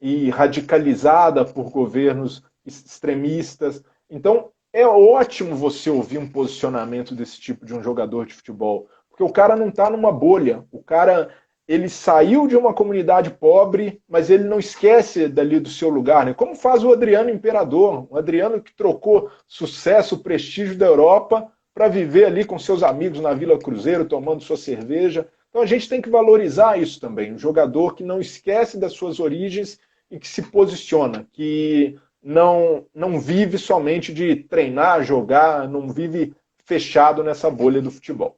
S2: e radicalizada por governos extremistas. Então, é ótimo você ouvir um posicionamento desse tipo de um jogador de futebol, porque o cara não está numa bolha. O cara, ele saiu de uma comunidade pobre, mas ele não esquece dali do seu lugar, né? Como faz o Adriano Imperador, o Adriano que trocou sucesso, prestígio da Europa para viver ali com seus amigos na Vila Cruzeiro, tomando sua cerveja. Então a gente tem que valorizar isso também, um jogador que não esquece das suas origens e que se posiciona, que não vive somente de treinar, jogar, não vive fechado nessa bolha do futebol.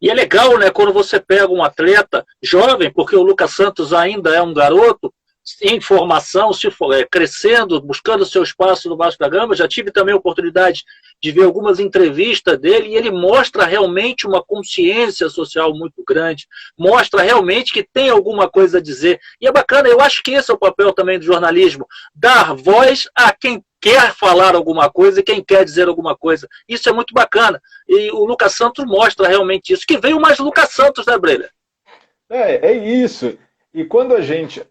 S1: E é legal, né, quando você pega um atleta jovem, porque o Lucas Santos ainda é um garoto, em formação, crescendo, buscando seu espaço no Vasco da Gama. Já tive também a oportunidade de ver algumas entrevistas dele e ele mostra realmente uma consciência social muito grande, mostra realmente que tem alguma coisa a dizer. E é bacana, eu acho que esse é o papel também do jornalismo, dar voz a quem quer falar alguma coisa e quem quer dizer alguma coisa. Isso é muito bacana. E o Lucas Santos mostra realmente isso. Que veio mais Lucas Santos, né, Breila?
S2: É isso. E quando a gente.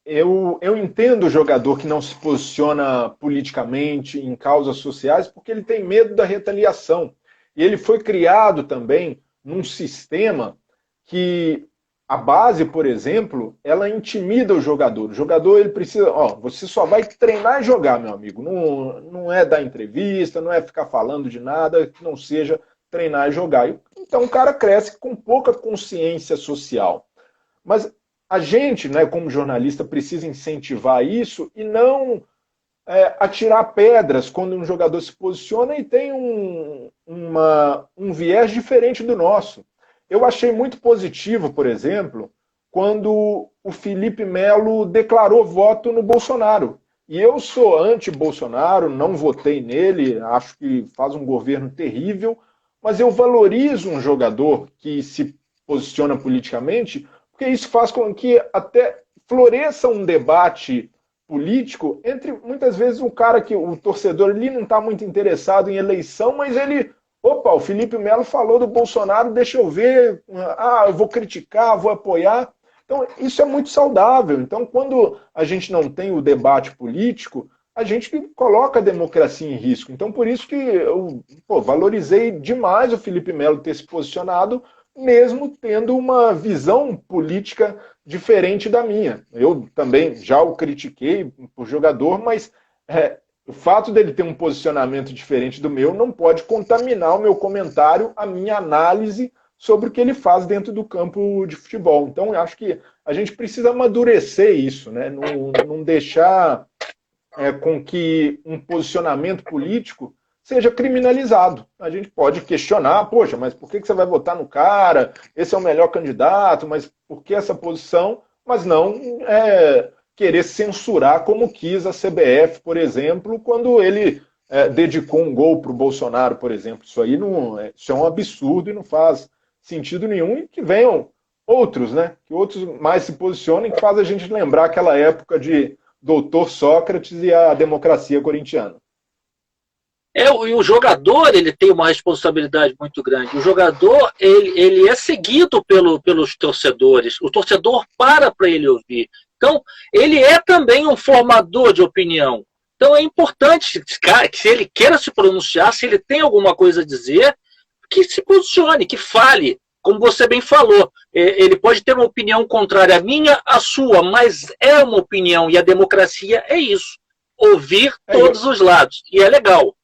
S2: Eu entendo o jogador que não se posiciona politicamente em causas sociais porque ele tem medo da retaliação. E ele foi criado também num sistema que a base, por exemplo, ela intimida o jogador. O jogador, ele precisa, ó, você só vai treinar e jogar, meu amigo. Não, não é dar entrevista, não é ficar falando de nada que não seja treinar e jogar. Então o cara cresce com pouca consciência social. Mas a gente, né, como jornalista, precisa incentivar isso e não atirar pedras quando um jogador se posiciona e tem um viés diferente do nosso. Eu achei muito positivo, por exemplo, quando o Felipe Melo declarou voto no Bolsonaro. E eu sou anti-Bolsonaro, não votei nele, acho que faz um governo terrível, mas eu valorizo um jogador que se posiciona politicamente, porque isso faz com que até floresça um debate político entre, muitas vezes, um cara que o torcedor ali não está muito interessado em eleição, mas ele, opa, o Felipe Melo falou do Bolsonaro, deixa eu ver, eu vou criticar, vou apoiar. Então, isso é muito saudável. Então, quando a gente não tem o debate político, a gente coloca a democracia em risco. Então, por isso que eu valorizei demais o Felipe Melo ter se posicionado, mesmo tendo uma visão política diferente da minha. Eu também já o critiquei por jogador, mas o fato dele ter um posicionamento diferente do meu não pode contaminar o meu comentário, a minha análise sobre o que ele faz dentro do campo de futebol. Então, eu acho que a gente precisa amadurecer isso, né? Não deixar com que um posicionamento político seja criminalizado. A gente pode questionar, poxa, mas por que você vai votar no cara? Esse é o melhor candidato, mas por que essa posição? Mas não querer censurar como quis a CBF, por exemplo, quando ele dedicou um gol para o Bolsonaro, por exemplo. Isso aí isso é um absurdo e não faz sentido nenhum, e que venham outros, né? Que outros mais se posicionem, que faz a gente lembrar aquela época de Doutor Sócrates e a democracia corintiana.
S1: E o jogador, ele tem uma responsabilidade muito grande. O jogador, ele é seguido pelos torcedores. O torcedor para ele ouvir. Então, ele é também um formador de opinião. Então, é importante que se ele queira se pronunciar, se ele tem alguma coisa a dizer, que se posicione, que fale. Como você bem falou, ele pode ter uma opinião contrária à minha, à sua, mas é uma opinião, e a democracia é isso. Ouvir todos os lados. E é legal.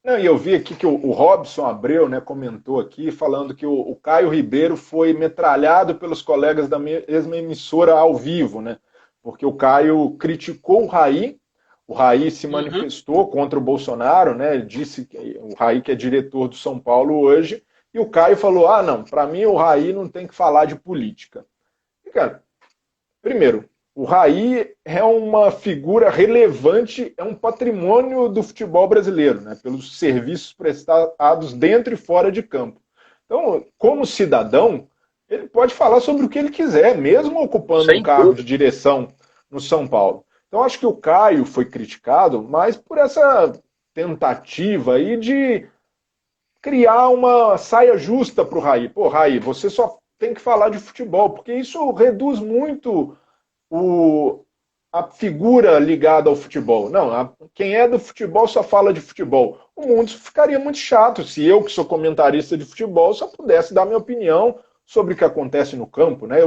S2: Não, e eu vi aqui que o Robson Abreu, né, comentou aqui, falando que o Caio Ribeiro foi metralhado pelos colegas da mesma emissora ao vivo, né? Porque o Caio criticou o Raí se manifestou contra o Bolsonaro, né? Ele disse que o Raí, que é diretor do São Paulo hoje, e o Caio falou: não, para mim o Raí não tem que falar de política. E, cara, primeiro, o Raí é uma figura relevante, é um patrimônio do futebol brasileiro, né? Pelos serviços prestados dentro e fora de campo. Então, como cidadão, ele pode falar sobre o que ele quiser, mesmo ocupando um cargo de direção no São Paulo. Então, acho que o Caio foi criticado, mas por essa tentativa aí de criar uma saia justa para o Raí. Pô, Raí, você só tem que falar de futebol, porque isso reduz muito a figura ligada ao futebol. Não, quem é do futebol só fala de futebol. O mundo ficaria muito chato se eu, que sou comentarista de futebol, só pudesse dar minha opinião sobre o que acontece no campo, né?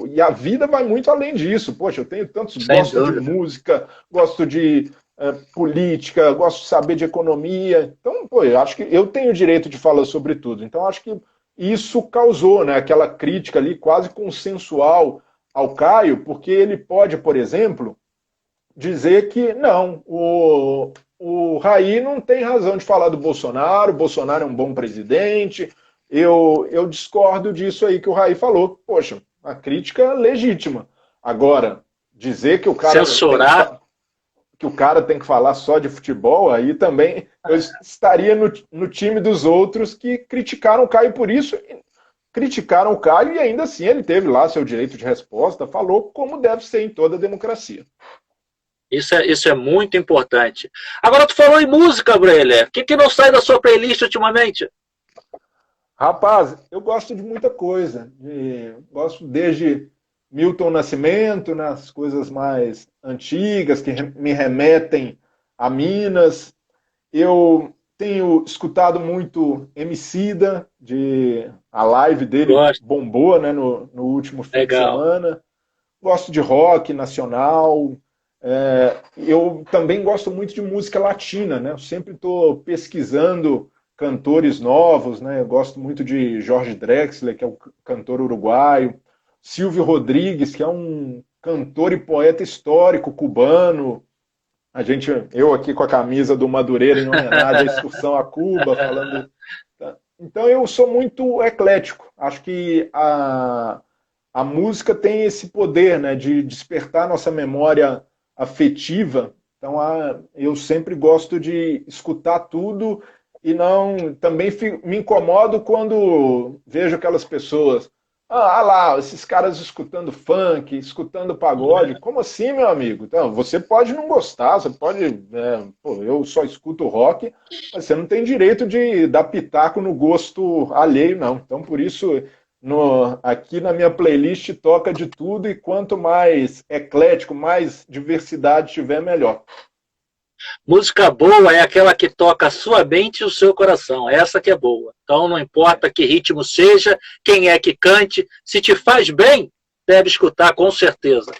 S2: E a vida vai muito além disso. Poxa, eu tenho tantos... Gosto de música, gosto de política, gosto de saber de economia. Então, eu acho que eu tenho o direito de falar sobre tudo. Então, acho que isso causou, né, aquela crítica ali quase consensual ao Caio, porque ele pode, por exemplo, dizer que não, o Raí não tem razão de falar do Bolsonaro, o Bolsonaro é um bom presidente. Eu discordo disso aí que o Raí falou. Poxa, a crítica é legítima. Agora, dizer que o cara
S1: censurar,
S2: que o cara tem que falar só de futebol, aí também eu estaria no time dos outros que criticaram o Caio por isso. Criticaram o Caio e ainda assim ele teve lá seu direito de resposta, falou como deve ser em toda a democracia.
S1: Isso é muito importante. Agora tu falou em música, Breler. O que não sai da sua playlist ultimamente?
S2: Rapaz, eu gosto de muita coisa. Gosto desde Milton Nascimento, nas coisas mais antigas, que me remetem a Minas. Eu tenho escutado muito Emicida, a live dele
S1: Gosto.
S2: bombou, né, no último fim de
S1: Legal.
S2: semana. Gosto de rock nacional. Eu também gosto muito de música latina, né? Eu sempre estou pesquisando cantores novos, né? Eu gosto muito de Jorge Drexler, que é um cantor uruguaio, Silvio Rodrigues, que é um cantor e poeta histórico cubano. Eu aqui com a camisa do Madureira em homenagem à excursão a Cuba, falando. Então eu sou muito eclético. Acho que a música tem esse poder, né, de despertar nossa memória afetiva. Então eu sempre gosto de escutar tudo e não também me incomodo quando vejo aquelas pessoas. Lá, esses caras escutando funk, escutando pagode. Como assim, meu amigo? Então, você pode não gostar, você pode. Eu só escuto rock, mas você não tem direito de dar pitaco no gosto alheio, não. Então, por isso, aqui na minha playlist toca de tudo, e quanto mais eclético, mais diversidade tiver, melhor.
S1: Música boa é aquela que toca a sua mente e o seu coração. Essa que é boa. Então não importa que ritmo seja, quem é que cante, se te faz bem, deve escutar com certeza.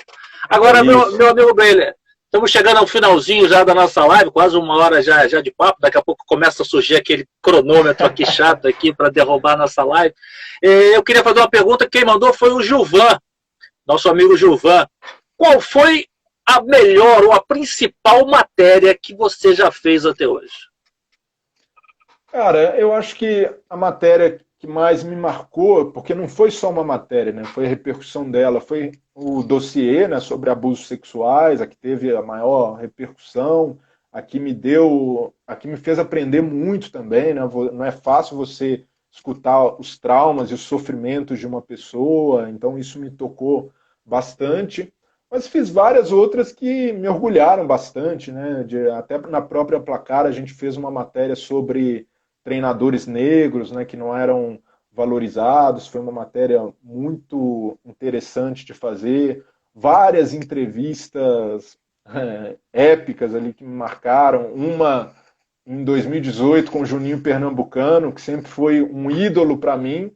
S1: Agora, meu amigo Breiler, estamos chegando ao finalzinho já da nossa live, quase uma hora já de papo, daqui a pouco começa a surgir aquele cronômetro aqui chato aqui para derrubar a nossa live. Eu queria fazer uma pergunta, quem mandou foi o Gilvan, nosso amigo Gilvan. Qual foi a melhor ou a principal matéria que você já fez até hoje?
S2: Cara, eu acho que a matéria que mais me marcou, porque não foi só uma matéria, né? Foi a repercussão dela, foi o dossiê, né, sobre abusos sexuais, a que teve a maior repercussão, a que me fez aprender muito também, né? Não é fácil você escutar os traumas e os sofrimentos de uma pessoa, então isso me tocou bastante. Mas fiz várias outras que me orgulharam bastante, né? Até na própria Placar a gente fez uma matéria sobre treinadores negros, né, que não eram valorizados. Foi uma matéria muito interessante de fazer. Várias entrevistas épicas ali que me marcaram. Uma em 2018 com o Juninho Pernambucano, que sempre foi um ídolo para mim.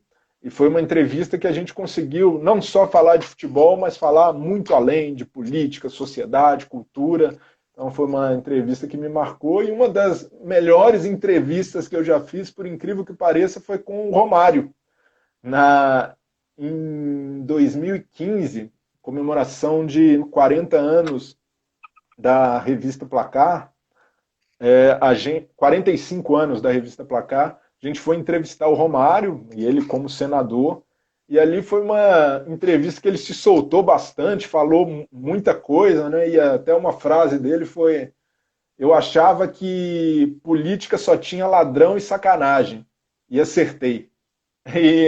S2: E foi uma entrevista que a gente conseguiu não só falar de futebol, mas falar muito além de política, sociedade, cultura. Então foi uma entrevista que me marcou, e uma das melhores entrevistas que eu já fiz, por incrível que pareça, foi com o Romário. Em 2015, comemoração de 40 anos da revista Placar, 45 anos da revista Placar, a gente foi entrevistar o Romário, e ele como senador, e ali foi uma entrevista que ele se soltou bastante, falou muita coisa, né? E até uma frase dele foi: eu achava que política só tinha ladrão e sacanagem, e acertei. E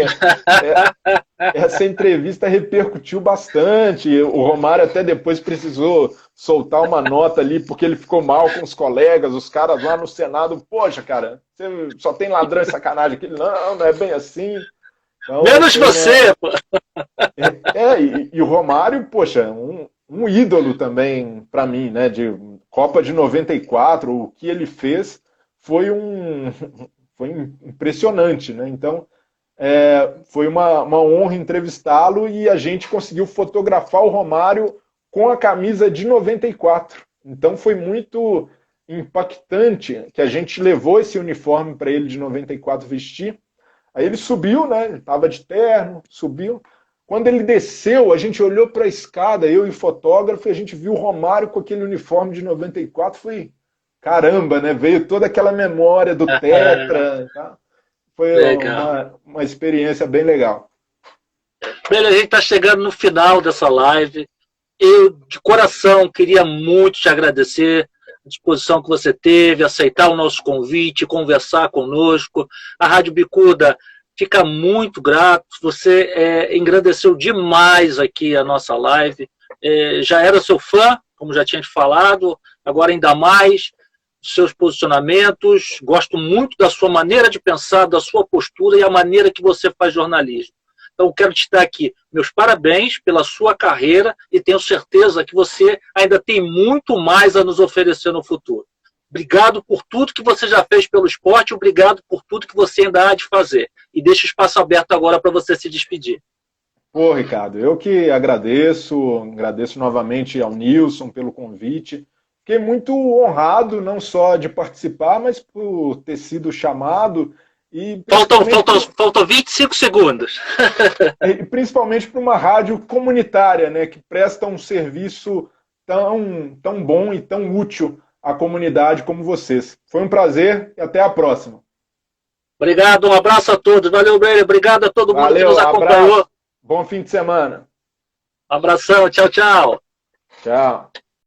S2: essa entrevista repercutiu bastante. O Romário até depois precisou soltar uma nota ali, porque ele ficou mal com os colegas, os caras lá no Senado. Poxa, cara, você só tem ladrão e sacanagem aqui. Não é bem assim. Então,
S1: menos você, pô.
S2: E o Romário, poxa, um ídolo também para mim, né? De Copa de 94, o que ele fez foi impressionante, né? Então, foi uma honra entrevistá-lo, e a gente conseguiu fotografar o Romário com a camisa de 94. Então foi muito impactante que a gente levou esse uniforme para ele de 94 vestir. Aí ele subiu, né? Ele estava de terno, subiu. Quando ele desceu, a gente olhou para a escada, eu e o fotógrafo, e a gente viu o Romário com aquele uniforme de 94. Foi caramba, né? Veio toda aquela memória do Tetra, tá? Foi uma experiência bem legal.
S1: Bem, a gente está chegando no final dessa live. Eu, de coração, queria muito te agradecer a disposição que você teve, aceitar o nosso convite, conversar conosco. A Rádio Bicuda fica muito grato. Você engrandeceu demais aqui a nossa live. Já era seu fã, como já tinha te falado, agora ainda mais. Seus posicionamentos, gosto muito da sua maneira de pensar, da sua postura e a maneira que você faz jornalismo. Então, quero te dar aqui meus parabéns pela sua carreira, e tenho certeza que você ainda tem muito mais a nos oferecer no futuro. Obrigado por tudo que você já fez pelo esporte, obrigado por tudo que você ainda há de fazer. E deixa o espaço aberto agora para você se despedir.
S2: Pô, Ricardo, eu que agradeço novamente ao Nilson pelo convite. Fiquei muito honrado, não só de participar, mas por ter sido chamado e
S1: Faltam 25 segundos.
S2: principalmente para uma rádio comunitária, né, que presta um serviço tão bom e tão útil à comunidade como vocês. Foi um prazer e até a próxima.
S1: Obrigado, um abraço a todos. Valeu, Brenner. Obrigado a todo mundo que nos acompanhou.
S2: Abraço. Bom fim de semana.
S1: Abração, tchau, tchau.
S2: Tchau.